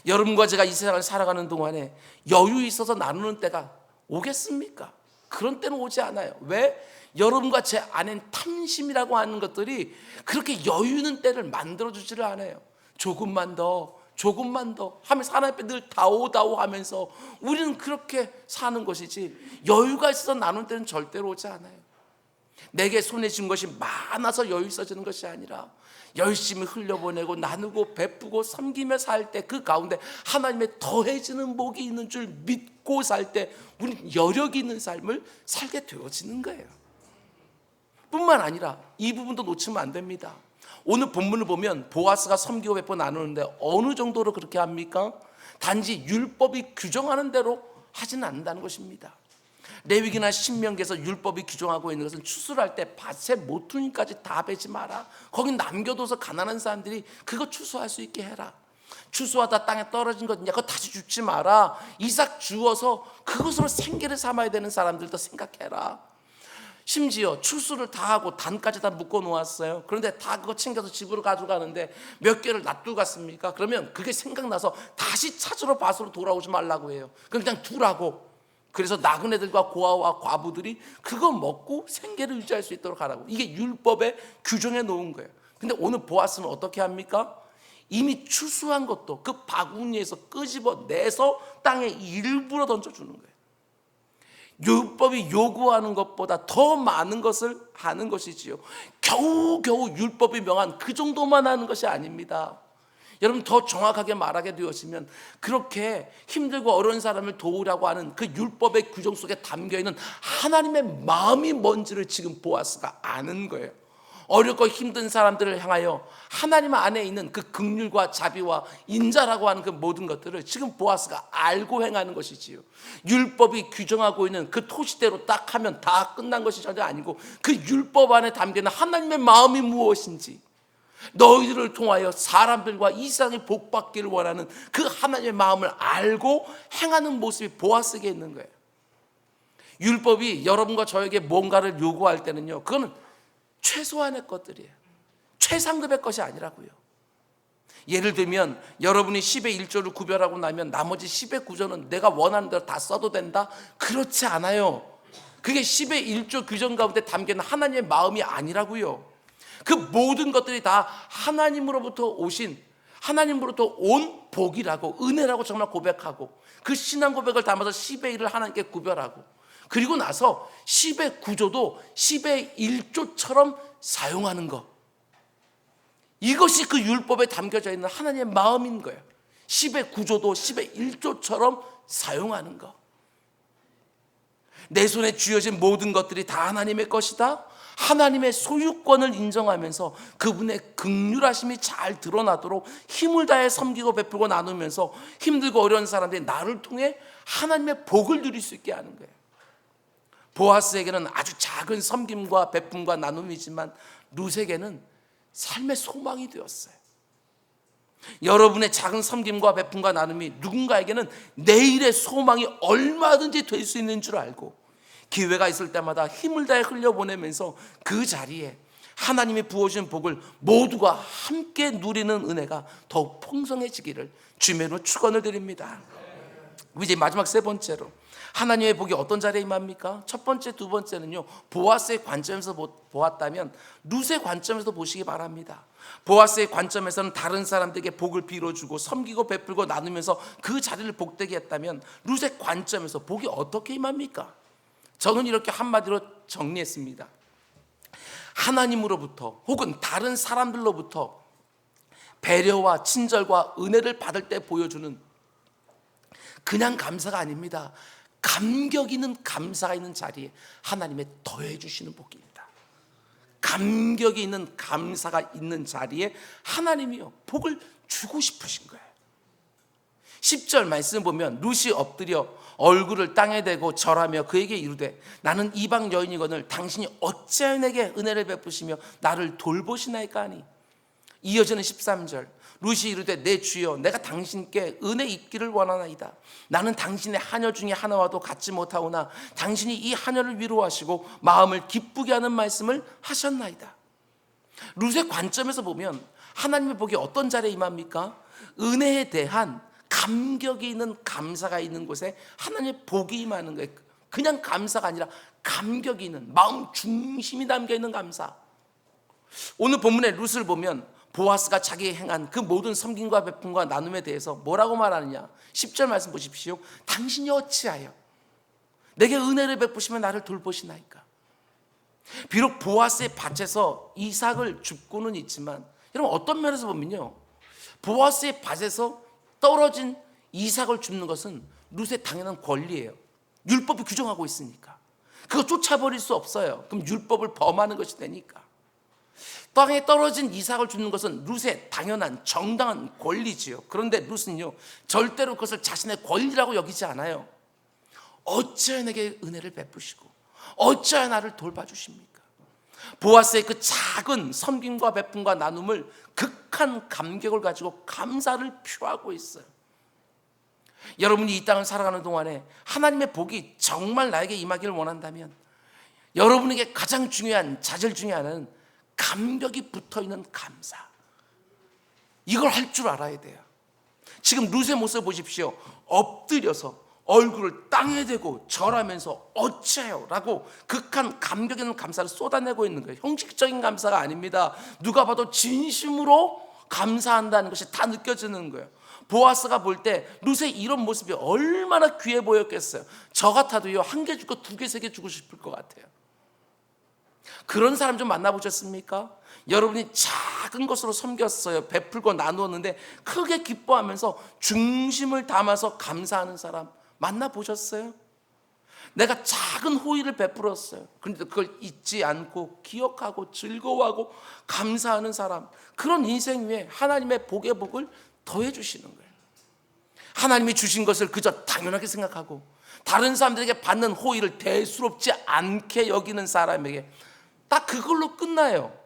여러분과 제가 이 세상을 살아가는 동안에 여유 있어서 나누는 때가 오겠습니까? 그런 때는 오지 않아요. 왜? 여러분과 제 안엔 탐심이라고 하는 것들이 그렇게 여유 있는 때를 만들어주지를 않아요. 조금만 더 하면서 하나님 앞에 늘 다오다오 하면서 우리는 그렇게 사는 것이지 여유가 있어서 나누는 때는 절대로 오지 않아요. 내게 손에 쥔 것이 많아서 여유 있어지는 것이 아니라 열심히 흘려보내고 나누고 베푸고 섬기며 살 때 그 가운데 하나님의 더해지는 복이 있는 줄 믿고 살 때 우리는 여력이 있는 삶을 살게 되어지는 거예요. 뿐만 아니라 이 부분도 놓치면 안 됩니다. 오늘 본문을 보면 보아스가 섬기고 베푸고 나누는데 어느 정도로 그렇게 합니까? 단지 율법이 규정하는 대로 하지는 않는다는 것입니다. 레위기나 신명기에서 율법이 규정하고 있는 것은 추수할 때 밭의 모퉁이까지 다 베지 마라. 거기 남겨둬서 가난한 사람들이 그거 추수할 수 있게 해라. 추수하다 땅에 떨어진 것 그거 다시 줍지 마라. 이삭 주어서 그것으로 생계를 삼아야 되는 사람들도 생각해라. 심지어 추수를 다 하고 단까지 다 묶어 놓았어요. 그런데 다 그거 챙겨서 집으로 가져가는데 몇 개를 놔두고 갔습니까? 그러면 그게 생각나서 다시 찾으러 밭으로 돌아오지 말라고 해요. 그냥 두라고. 그래서 나그네들과 고아와 과부들이 그거 먹고 생계를 유지할 수 있도록 하라고. 이게 율법에 규정해 놓은 거예요. 근데 오늘 보았으면 어떻게 합니까? 이미 추수한 것도 그 바구니에서 끄집어내서 땅에 일부러 던져주는 거예요. 율법이 요구하는 것보다 더 많은 것을 하는 것이지요. 겨우겨우 율법이 명한 그 정도만 하는 것이 아닙니다. 여러분, 더 정확하게 말하게 되었으면 그렇게 힘들고 어려운 사람을 도우라고 하는 그 율법의 규정 속에 담겨있는 하나님의 마음이 뭔지를 지금 보아스가 아는 거예요. 어렵고 힘든 사람들을 향하여 하나님 안에 있는 그 긍휼과 자비와 인자라고 하는 그 모든 것들을 지금 보아스가 알고 행하는 것이지요. 율법이 규정하고 있는 그 토시대로 딱 하면 다 끝난 것이 전혀 아니고 그 율법 안에 담겨있는 하나님의 마음이 무엇인지, 너희들을 통하여 사람들과 이 세상이 복받기를 원하는 그 하나님의 마음을 알고 행하는 모습이 보아스에게 있는 거예요. 율법이 여러분과 저에게 뭔가를 요구할 때는요, 그거는 최소한의 것들이에요. 최상급의 것이 아니라고요. 예를 들면 여러분이 10의 1조를 구별하고 나면 나머지 10의 9조는 내가 원하는 대로 다 써도 된다? 그렇지 않아요. 그게 10의 1조 규정 가운데 담겨있는 하나님의 마음이 아니라고요. 그 모든 것들이 다 하나님으로부터 오신, 하나님으로부터 온 복이라고, 은혜라고 정말 고백하고, 그 신앙 고백을 담아서 10의 1을 하나님께 구별하고, 그리고 나서 10의 9조도 10의 1조처럼 사용하는 것, 이것이 그 율법에 담겨져 있는 하나님의 마음인 거예요. 10의 9조도 10의 1조처럼 사용하는 것. 내 손에 쥐어진 모든 것들이 다 하나님의 것이다. 하나님의 소유권을 인정하면서 그분의 긍휼하심이 잘 드러나도록 힘을 다해 섬기고 베풀고 나누면서 힘들고 어려운 사람들이 나를 통해 하나님의 복을 누릴 수 있게 하는 거예요. 보아스에게는 아주 작은 섬김과 베품과 나눔이지만 룻에게는 삶의 소망이 되었어요. 여러분의 작은 섬김과 베품과 나눔이 누군가에게는 내일의 소망이 얼마든지 될 수 있는 줄 알고 기회가 있을 때마다 힘을 다해 흘려보내면서 그 자리에 하나님이 부어주신 복을 모두가 함께 누리는 은혜가 더욱 풍성해지기를 주님으로 축원을 드립니다. 이제 마지막 세 번째로 하나님의 복이 어떤 자리에 임합니까? 첫 번째, 두 번째는요, 보아스의 관점에서 보았다면 룻의 관점에서 보시기 바랍니다. 보아스의 관점에서는 다른 사람들에게 복을 빌어주고 섬기고 베풀고 나누면서 그 자리를 복되게 했다면 룻의 관점에서 복이 어떻게 임합니까? 저는 이렇게 한마디로 정리했습니다. 하나님으로부터 혹은 다른 사람들로부터 배려와 친절과 은혜를 받을 때 보여주는 그냥 감사가 아닙니다. 감격 있는 감사가 있는 자리에 하나님의 더해 주시는 복입니다. 감격이 있는 감사가 있는 자리에 하나님이요 복을 주고 싶으신 거예요. 10절 말씀 보면 룻이 엎드려 얼굴을 땅에 대고 절하며 그에게 이르되 나는 이방 여인이거늘 당신이 어찌하여 내게 은혜를 베푸시며 나를 돌보시나이까 하니. 이어지는 13절 룻이 이르되 내 주여 내가 당신께 은혜 입기를 원하나이다. 나는 당신의 하녀 중에 하나와도 같지 못하오나 당신이 이 하녀를 위로하시고 마음을 기쁘게 하는 말씀을 하셨나이다. 룻의 관점에서 보면 하나님의 복이 어떤 자리에 임합니까? 은혜에 대한 감격이 있는 감사가 있는 곳에 하나님의 복이 임하는 거예요. 그냥 감사가 아니라 감격이 있는 마음 중심이 담겨있는 감사. 오늘 본문의 룻을 보면 보아스가 자기의 행한 그 모든 섬김과 베품과 나눔에 대해서 뭐라고 말하느냐. 10절 말씀 보십시오. 당신이 어찌하여 내게 은혜를 베푸시면 나를 돌보시나이까. 비록 보아스의 밭에서 이삭을 줍고는 있지만 여러분 어떤 면에서 보면요, 보아스의 밭에서 떨어진 이삭을 줍는 것은 룻의 당연한 권리예요. 율법이 규정하고 있으니까 그거 쫓아버릴 수 없어요. 그럼 율법을 범하는 것이 되니까. 땅에 떨어진 이삭을 줍는 것은 룻의 당연한 정당한 권리지요. 그런데 룻은요 절대로 그것을 자신의 권리라고 여기지 않아요. 어찌하여 내게 은혜를 베푸시고 어찌하여 나를 돌봐주십니까? 보아스의 그 작은 섬김과 베품과 나눔을 극한 감격을 가지고 감사를 표하고 있어요. 여러분이 이 땅을 살아가는 동안에 하나님의 복이 정말 나에게 임하기를 원한다면 여러분에게 가장 중요한 자질 중에 하나는 감격이 붙어있는 감사. 이걸 할 줄 알아야 돼요. 지금 룻의 모습을 보십시오. 엎드려서 얼굴을 땅에 대고 절하면서 어째요? 라고 극한 감격 있는 감사를 쏟아내고 있는 거예요. 형식적인 감사가 아닙니다. 누가 봐도 진심으로 감사한다는 것이 다 느껴지는 거예요. 보아스가 볼 때 룻의 이런 모습이 얼마나 귀해 보였겠어요. 저 같아도요, 1개 주고 2개, 3개 주고 싶을 것 같아요. 그런 사람 좀 만나보셨습니까? 여러분이 작은 것으로 섬겼어요. 베풀고 나누었는데 크게 기뻐하면서 중심을 담아서 감사하는 사람 만나보셨어요? 내가 작은 호의를 베풀었어요. 그런데 그걸 잊지 않고 기억하고 즐거워하고 감사하는 사람, 그런 인생 위에 하나님의 복의 복을 더해 주시는 거예요. 하나님이 주신 것을 그저 당연하게 생각하고 다른 사람들에게 받는 호의를 대수롭지 않게 여기는 사람에게 딱 그걸로 끝나요.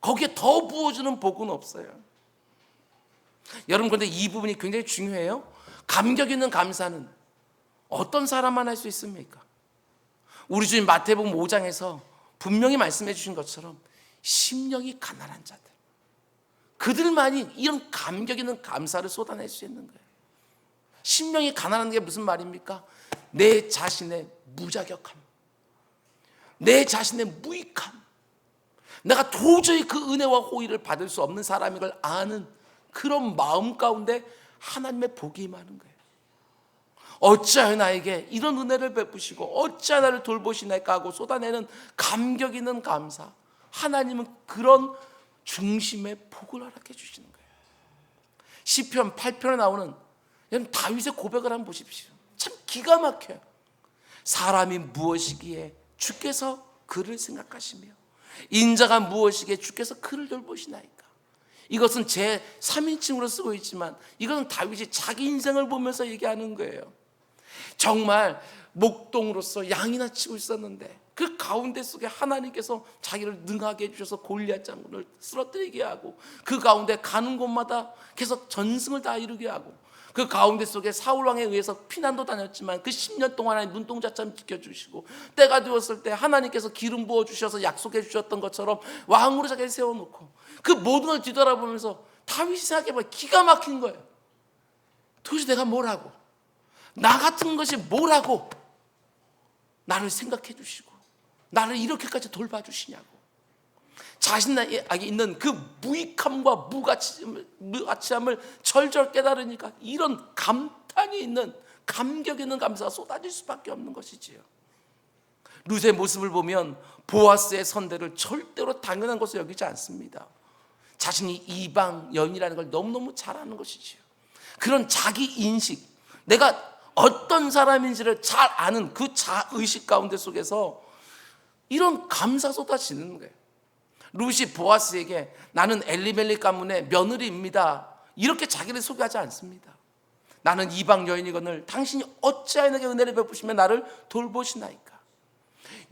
거기에 더 부어주는 복은 없어요. 여러분, 그런데 이 부분이 굉장히 중요해요. 감격 있는 감사는 어떤 사람만 할 수 있습니까? 우리 주님 마태복음 5장에서 분명히 말씀해 주신 것처럼 심령이 가난한 자들, 그들만이 이런 감격 있는 감사를 쏟아낼 수 있는 거예요. 심령이 가난한 게 무슨 말입니까? 내 자신의 무자격함, 내 자신의 무익함, 내가 도저히 그 은혜와 호의를 받을 수 없는 사람인 걸 아는 그런 마음 가운데 하나님의 복이 임하는 거예요. 어찌하여 나에게 이런 은혜를 베푸시고 어찌하여 나를 돌보시나이까 하고 쏟아내는 감격 있는 감사, 하나님은 그런 중심의 복을 허락해 주시는 거예요. 시편 8편에 나오는 여러분 다윗의 고백을 한번 보십시오. 참 기가 막혀요. 사람이 무엇이기에 주께서 그를 생각하시며 인자가 무엇이기에 주께서 그를 돌보시나이까. 이것은 제 3인칭으로 쓰고 있지만 이것은 다윗이 자기 인생을 보면서 얘기하는 거예요. 정말 목동으로서 양이나 치고 있었는데 그 가운데 속에 하나님께서 자기를 능하게 해주셔서 골리앗 장군을 쓰러뜨리게 하고 그 가운데 가는 곳마다 계속 전승을 다 이루게 하고 그 가운데 속에 사울왕에 의해서 피난도 다녔지만 그 10년 동안에 눈동자처럼 지켜주시고 때가 되었을 때 하나님께서 기름 부어주셔서 약속해 주셨던 것처럼 왕으로 자기를 세워놓고 그 모든 걸 뒤돌아보면서 다윗이 생각해보면 기가 막힌 거예요. 도대체 내가 뭘 하고 나 같은 것이 뭘 하고 나를 생각해 주시고 나를 이렇게까지 돌봐주시냐고. 자신에게 있는 그 무익함과 무가치함을 절절 깨달으니까 이런 감탄이 있는 감격 있는 감사가 쏟아질 수밖에 없는 것이지요. 룻의 모습을 보면 보아스의 선대를 절대로 당연한 것으로 여기지 않습니다. 자신이 이방 여인이라는 걸 너무너무 잘 아는 것이지요. 그런 자기 인식, 내가 어떤 사람인지를 잘 아는 그 자의식 가운데 속에서 이런 감사 쏟아지는 거예요. 룻이 보아스에게 나는 엘리멜렉 가문의 며느리입니다 이렇게 자기를 소개하지 않습니다. 나는 이방 여인이거늘 당신이 어찌하여 내게 은혜를 베푸시며 나를 돌보시나이까.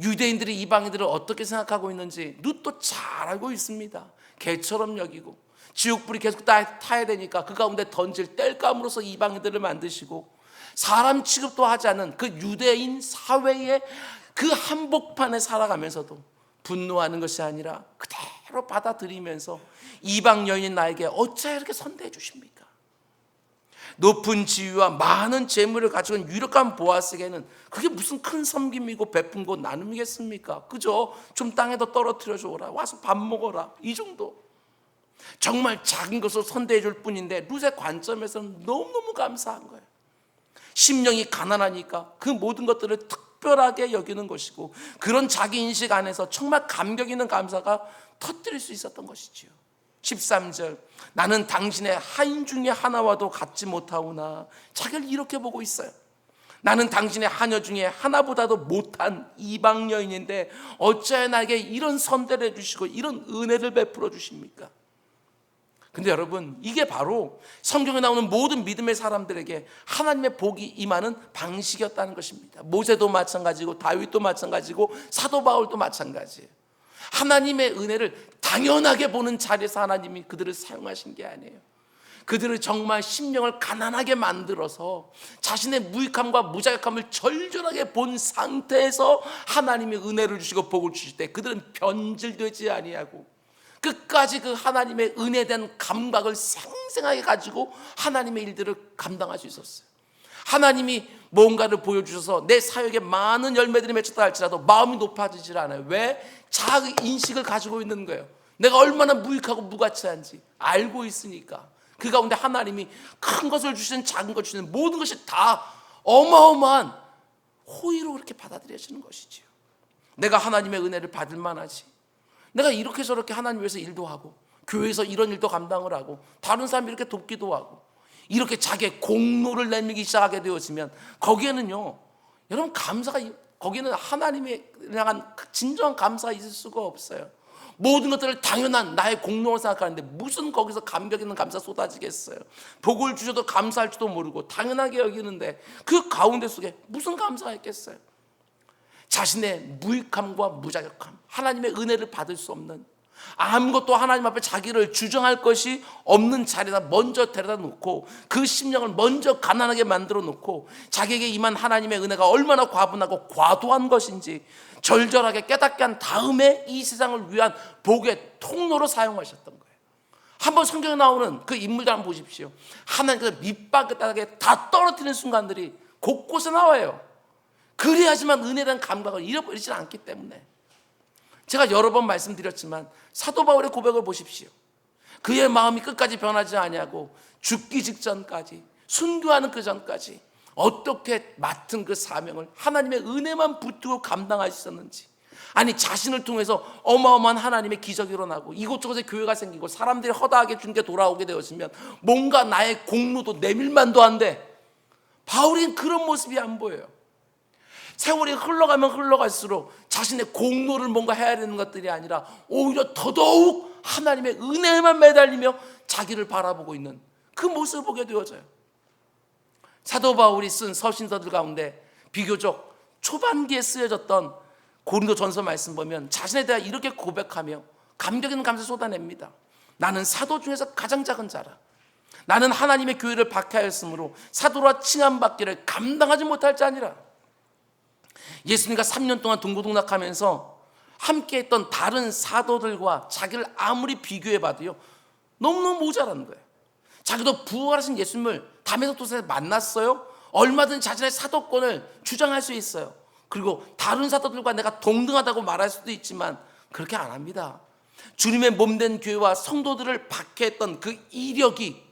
유대인들이 이방인들을 어떻게 생각하고 있는지 룻도 잘 알고 있습니다. 개처럼 여기고 지옥불이 계속 타야 되니까 그 가운데 던질 땔감으로써 이방인들을 만드시고 사람 취급도 하지 않은 그 유대인 사회의 그 한복판에 살아가면서도 분노하는 것이 아니라 그대로 받아들이면서 이방 여인인 나에게 어찌 이렇게 선대해 주십니까? 높은 지위와 많은 재물을 가지고 있는 유력한 보아스에게는 그게 무슨 큰 섬김이고 베푼고 나눔이겠습니까? 그저 좀 땅에다 떨어뜨려 줘라, 와서 밥 먹어라, 이 정도. 정말 작은 것을 선대해 줄 뿐인데 룻의 관점에서는 너무너무 감사한 거예요. 심령이 가난하니까 그 모든 것들을 특별하게 여기는 것이고 그런 자기인식 안에서 정말 감격 있는 감사가 터뜨릴 수 있었던 것이지요. 13절 나는 당신의 하인 중에 하나와도 같지 못하오나 자기를 이렇게 보고 있어요. 나는 당신의 하녀 중에 하나보다도 못한 이방 여인인데 어찌하여 나에게 이런 선대를 해주시고 이런 은혜를 베풀어 주십니까? 근데 여러분 이게 바로 성경에 나오는 모든 믿음의 사람들에게 하나님의 복이 임하는 방식이었다는 것입니다. 모세도 마찬가지고 다윗도 마찬가지고 사도 바울도 마찬가지예요. 하나님의 은혜를 당연하게 보는 자리에서 하나님이 그들을 사용하신 게 아니에요. 그들을 정말 심령을 가난하게 만들어서 자신의 무익함과 무자격함을 절절하게 본 상태에서 하나님의 은혜를 주시고 복을 주실 때 그들은 변질되지 아니하고 끝까지 그 하나님의 은혜에 대한 감각을 생생하게 가지고 하나님의 일들을 감당할 수 있었어요. 하나님이 뭔가를 보여주셔서 내 사역에 많은 열매들이 맺혔다 할지라도 마음이 높아지질 않아요. 왜? 자기 인식을 가지고 있는 거예요. 내가 얼마나 무익하고 무가치한지 알고 있으니까. 그 가운데 하나님이 큰 것을 주시는 작은 것을 주시는 모든 것이 다 어마어마한 호의로 그렇게 받아들여지는 것이지요. 내가 하나님의 은혜를 받을 만하지. 내가 이렇게 저렇게 하나님 위해서 일도 하고 교회에서 이런 일도 감당을 하고 다른 사람 이렇게 돕기도 하고 이렇게 자기의 공로를 내밀기 시작하게 되어지면 거기에는요, 여러분 거기에는 하나님에 향한 진정한 감사가 있을 수가 없어요. 모든 것들을 당연한 나의 공로로 생각하는데 무슨 거기서 감격 있는 감사 쏟아지겠어요. 복을 주셔도 감사할 줄도 모르고 당연하게 여기는데 그 가운데 속에 무슨 감사가 있겠어요. 자신의 무익함과 무자격함, 하나님의 은혜를 받을 수 없는, 아무것도 하나님 앞에 자기를 주장할 것이 없는 자리에다 먼저 데려다 놓고 그 심령을 먼저 가난하게 만들어 놓고 자기에게 임한 하나님의 은혜가 얼마나 과분하고 과도한 것인지 절절하게 깨닫게 한 다음에 이 세상을 위한 복의 통로로 사용하셨던 거예요. 한번 성경에 나오는 그 인물들 한번 보십시오. 하나님께서 밑바닥에 다 떨어뜨리는 순간들이 곳곳에 나와요. 그래야지만 은혜에 대한 감각을 잃어버리지 않기 때문에. 제가 여러 번 말씀드렸지만 사도 바울의 고백을 보십시오. 그의 마음이 끝까지 변하지 아니하고 죽기 직전까지, 순교하는 그 전까지 어떻게 맡은 그 사명을 하나님의 은혜만 붙들고 감당할 수 있었는지, 아니 자신을 통해서 어마어마한 하나님의 기적이 일어나고 이곳저곳에 교회가 생기고 사람들이 허다하게 준 게 돌아오게 되었으면 뭔가 나의 공로도 내밀만도 한데 바울은 그런 모습이 안 보여요. 세월이 흘러가면 흘러갈수록 자신의 공로를 뭔가 해야 되는 것들이 아니라 오히려 더더욱 하나님의 은혜에만 매달리며 자기를 바라보고 있는 그 모습을 보게 되어져요. 사도 바울이 쓴 서신서들 가운데 비교적 초반기에 쓰여졌던 고린도전서 말씀 보면 자신에 대해 이렇게 고백하며 감격 있는 감사 쏟아냅니다. 나는 사도 중에서 가장 작은 자라. 나는 하나님의 교회를 박해하였으므로 사도라 칭함받기를 감당하지 못할 자니라. 예수님과 3년 동안 동고동락하면서 함께했던 다른 사도들과 자기를 아무리 비교해봐도요 너무너무 모자라는 거예요. 자기도 부활하신 예수님을 담에서 도시에 만났어요. 얼마든지 자신의 사도권을 주장할 수 있어요. 그리고 다른 사도들과 내가 동등하다고 말할 수도 있지만 그렇게 안 합니다. 주님의 몸된 교회와 성도들을 박해했던 그 이력이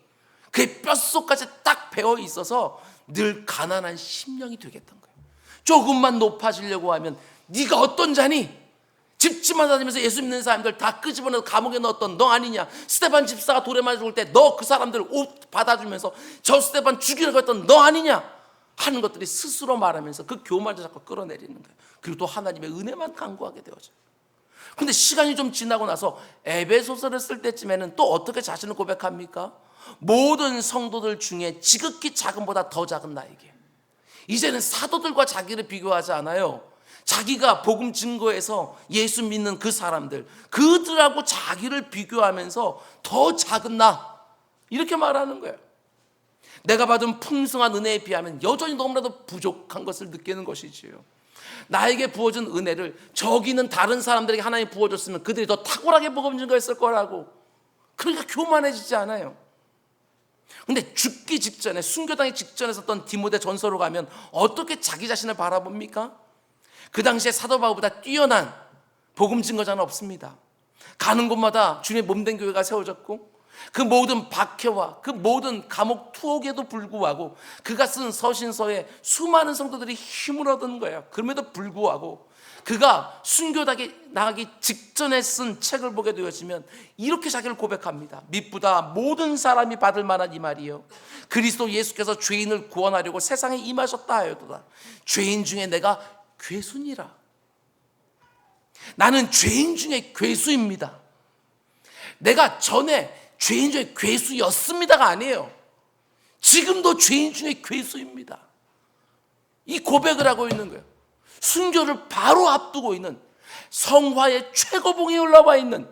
그의 뼛속까지 딱 배어 있어서 늘 가난한 심령이 되겠던 거예요. 조금만 높아지려고 하면 네가 어떤 자니? 집집만 다니면서 예수 믿는 사람들 다 끄집어내서 감옥에 넣었던 너 아니냐? 스데반 집사가 돌에 맞아 죽을 때 너 그 사람들 옷 받아주면서 저 스데반 죽이려고 했던 너 아니냐? 하는 것들이 스스로 말하면서 그 교만을 자꾸 끌어내리는 거예요. 그리고 또 하나님의 은혜만 간구하게 되어져요. 근데 시간이 좀 지나고 나서 에베소서를 쓸 때쯤에는 또 어떻게 자신을 고백합니까? 모든 성도들 중에 지극히 작은보다 더 작은 나에게. 이제는 사도들과 자기를 비교하지 않아요. 자기가 복음 증거해서 예수 믿는 그 사람들, 그들하고 자기를 비교하면서 더 작은 나, 이렇게 말하는 거예요. 내가 받은 풍성한 은혜에 비하면 여전히 너무나도 부족한 것을 느끼는 것이지요. 나에게 부어준 은혜를 저기 있는 다른 사람들에게 하나님이 부어줬으면 그들이 더 탁월하게 복음 증거했을 거라고. 그러니까 교만해지지 않아요. 근데 죽기 직전에, 순교당기 직전에 썼던 디모데 전서로 가면 어떻게 자기 자신을 바라봅니까? 그 당시에 사도 바울보다 뛰어난 복음 증거자는 없습니다. 가는 곳마다 주님의 몸된 교회가 세워졌고 그 모든 박해와 그 모든 감옥 투옥에도 불구하고 그가 쓴 서신서에 수많은 성도들이 힘을 얻은 거예요. 그럼에도 불구하고 그가 순교당에 나가기 직전에 쓴 책을 보게 되어지면 이렇게 자기를 고백합니다. 미쁘다 모든 사람이 받을 만한 이 말이요, 그리스도 예수께서 죄인을 구원하려고 세상에 임하셨다 하여도다. 죄인 중에 내가 괴수니라. 나는 죄인 중에 괴수입니다. 내가 전에 죄인 중에 괴수였습니다가 아니에요. 지금도 죄인 중에 괴수입니다. 이 고백을 하고 있는 거예요. 순교를 바로 앞두고 있는, 성화의 최고봉에 올라와 있는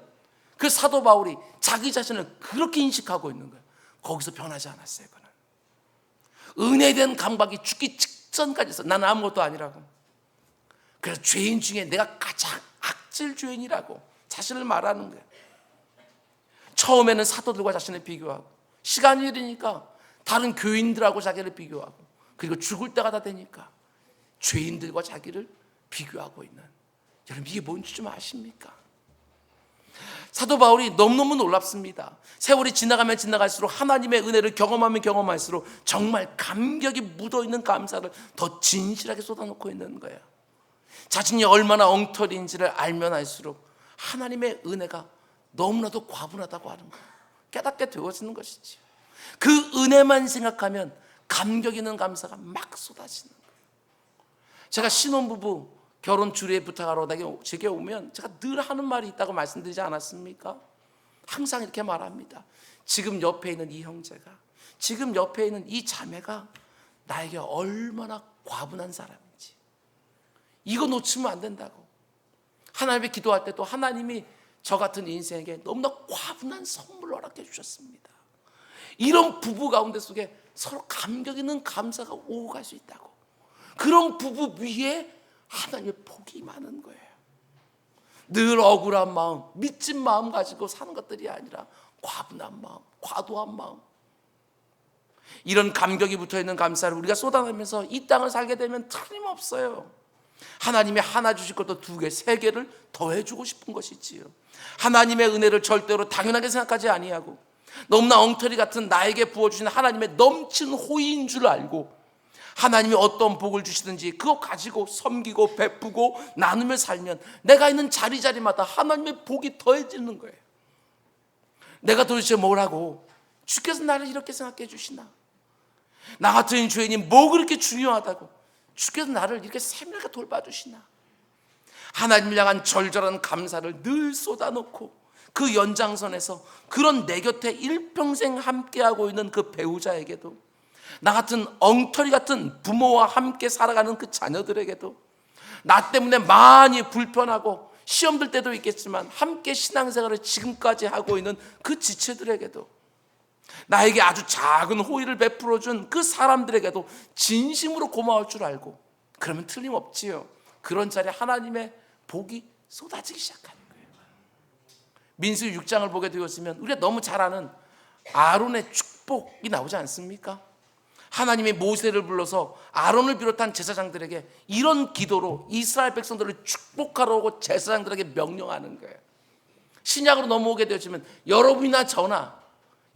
그 사도 바울이 자기 자신을 그렇게 인식하고 있는 거예요. 거기서 변하지 않았어요. 그는 은혜에 대한 감각이 죽기 직전까지 있어. 나는 아무것도 아니라고. 그래서 죄인 중에 내가 가장 악질 죄인이라고 자신을 말하는 거예요. 처음에는 사도들과 자신을 비교하고, 시간이 흐르니까 다른 교인들하고 자기를 비교하고, 그리고 죽을 때가 다 되니까 죄인들과 자기를 비교하고 있는, 여러분 이게 뭔지 좀 아십니까? 사도 바울이 너무너무 놀랍습니다. 세월이 지나가면 지나갈수록 하나님의 은혜를 경험하면 경험할수록 정말 감격이 묻어있는 감사를 더 진실하게 쏟아놓고 있는 거예요. 자신이 얼마나 엉터리인지를 알면 알수록 하나님의 은혜가 너무나도 과분하다고 하는 거예요. 깨닫게 되어지는 것이죠. 그 은혜만 생각하면 감격 있는 감사가 막 쏟아지는 거예요. 제가 신혼부부 결혼 주례 부탁하러 제게 오면 제가 늘 하는 말이 있다고 말씀드리지 않았습니까? 항상 이렇게 말합니다. 지금 옆에 있는 이 형제가, 지금 옆에 있는 이 자매가 나에게 얼마나 과분한 사람인지, 이거 놓치면 안 된다고. 하나님께 기도할 때도 하나님이 저 같은 인생에게 너무나 과분한 선물을 허락해 주셨습니다. 이런 부부 가운데 속에 서로 감격 있는 감사가 오고 갈 수 있다고. 그런 부부 위에 하나님의 복이 많은 거예요. 늘 억울한 마음, 미친 마음 가지고 사는 것들이 아니라 과분한 마음, 과도한 마음, 이런 감격이 붙어있는 감사를 우리가 쏟아내면서 이 땅을 살게 되면 틀림없어요. 하나님이 하나 주실 것도 2개, 3개를 더해주고 싶은 것이지요. 하나님의 은혜를 절대로 당연하게 생각하지 아니하고, 너무나 엉터리 같은 나에게 부어주신 하나님의 넘치는 호의인 줄 알고, 하나님이 어떤 복을 주시든지 그거 가지고 섬기고 베푸고 나누며 살면 내가 있는 자리자리마다 하나님의 복이 더해지는 거예요. 내가 도대체 뭐라고, 주께서 나를 이렇게 생각해 주시나, 나 같은 죄인이 뭐 그렇게 중요하다고 주께서 나를 이렇게 세밀하게 돌봐주시나. 하나님을 향한 절절한 감사를 늘 쏟아놓고, 그 연장선에서 그런 내 곁에 일평생 함께하고 있는 그 배우자에게도, 나 같은 엉터리 같은 부모와 함께 살아가는 그 자녀들에게도, 나 때문에 많이 불편하고 시험 들 때도 있겠지만 함께 신앙생활을 지금까지 하고 있는 그 지체들에게도, 나에게 아주 작은 호의를 베풀어준 그 사람들에게도 진심으로 고마울 줄 알고, 그러면 틀림없지요. 그런 자리에 하나님의 복이 쏟아지기 시작하는 거예요. 민수기 6장을 보게 되었으면 우리가 너무 잘 아는 아론의 축복이 나오지 않습니까? 하나님이 모세를 불러서 아론을 비롯한 제사장들에게 이런 기도로 이스라엘 백성들을 축복하라고 제사장들에게 명령하는 거예요. 신약으로 넘어오게 되어지면 여러분이나 저나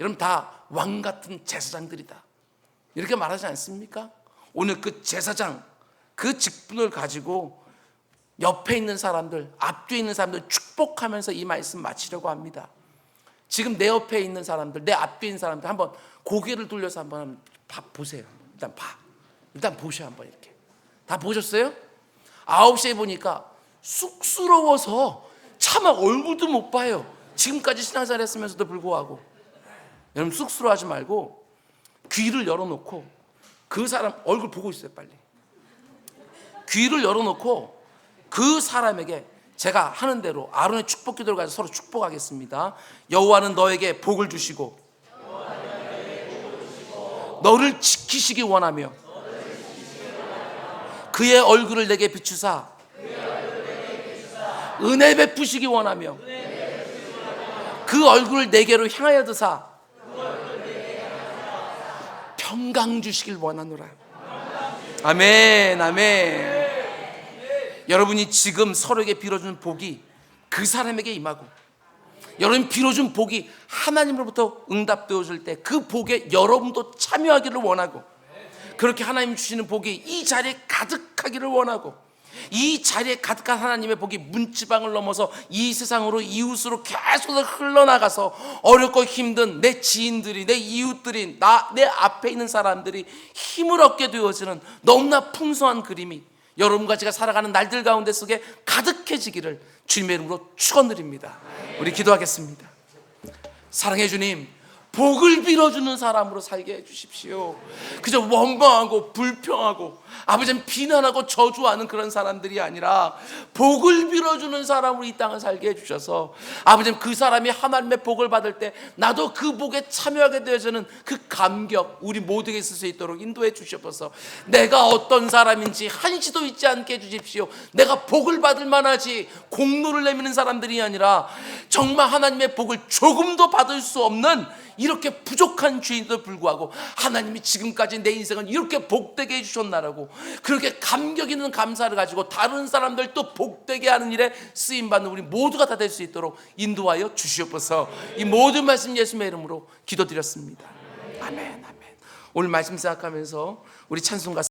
여러분 다 왕 같은 제사장들이다, 이렇게 말하지 않습니까? 오늘 그 제사장, 그 직분을 가지고 옆에 있는 사람들, 앞뒤에 있는 사람들 축복하면서 이 말씀 마치려고 합니다. 지금 내 옆에 있는 사람들, 내 앞뒤에 있는 사람들 한번 고개를 돌려서 한번 보세요. 일단 보셔. 한번 이렇게 다 보셨어요? 9시에 보니까 쑥스러워서 차마 얼굴도 못 봐요. 지금까지 신앙생활 했으면서도 불구하고. 여러분 쑥스러워하지 말고 귀를 열어놓고 그 사람 얼굴 보고 있어요. 빨리 귀를 열어놓고 그 사람에게 제가 하는 대로 아론의 축복 기도를 가지고 서로 축복하겠습니다. 여호와는 너에게 복을 주시고 너를 지키시기 원하며 그의 얼굴을 내게 비추사 은혜 베푸시기 원하며 그 얼굴을 내게로 향하여 드사 평강 주시길 원하노라. 아멘, 아멘. 여러분이 지금 서로에게 빌어준 복이 그 사람에게 임하고, 여러분 빌어준 복이 하나님으로부터 응답되어질 때 그 복에 여러분도 참여하기를 원하고, 그렇게 하나님 주시는 복이 이 자리에 가득하기를 원하고, 이 자리에 가득한 하나님의 복이 문지방을 넘어서 이 세상으로 이웃으로 계속 흘러나가서 어렵고 힘든 내 지인들이, 내 이웃들이, 내 앞에 있는 사람들이 힘을 얻게 되어지는 너무나 풍성한 그림이 여러분과 제가 살아가는 날들 가운데 속에 가득해지기를 주님의 이름으로 축원드립니다. 우리 기도하겠습니다. 사랑해 주님, 복을 빌어주는 사람으로 살게 해주십시오. 그저 원망하고 불평하고 아버지는 비난하고 저주하는 그런 사람들이 아니라 복을 빌어주는 사람으로 이 땅을 살게 해주셔서 아버지는 그 사람이 하나님의 복을 받을 때 나도 그 복에 참여하게 되어서는 그 감격 우리 모두에게 있을 수 있도록 인도해 주시옵소서. 내가 어떤 사람인지 한시도 잊지 않게 해주십시오. 내가 복을 받을 만하지 공로를 내미는 사람들이 아니라 정말 하나님의 복을 조금도 받을 수 없는 이렇게 부족한 죄인도 불구하고 하나님이 지금까지 내 인생을 이렇게 복되게 해주셨나라고 그렇게 감격 있는 감사를 가지고 다른 사람들도 복되게 하는 일에 쓰임받는 우리 모두가 다 될 수 있도록 인도하여 주시옵소서. 이 모든 말씀 예수님의 이름으로 기도드렸습니다. 아멘. 오늘 말씀 생각하면서 우리 찬송가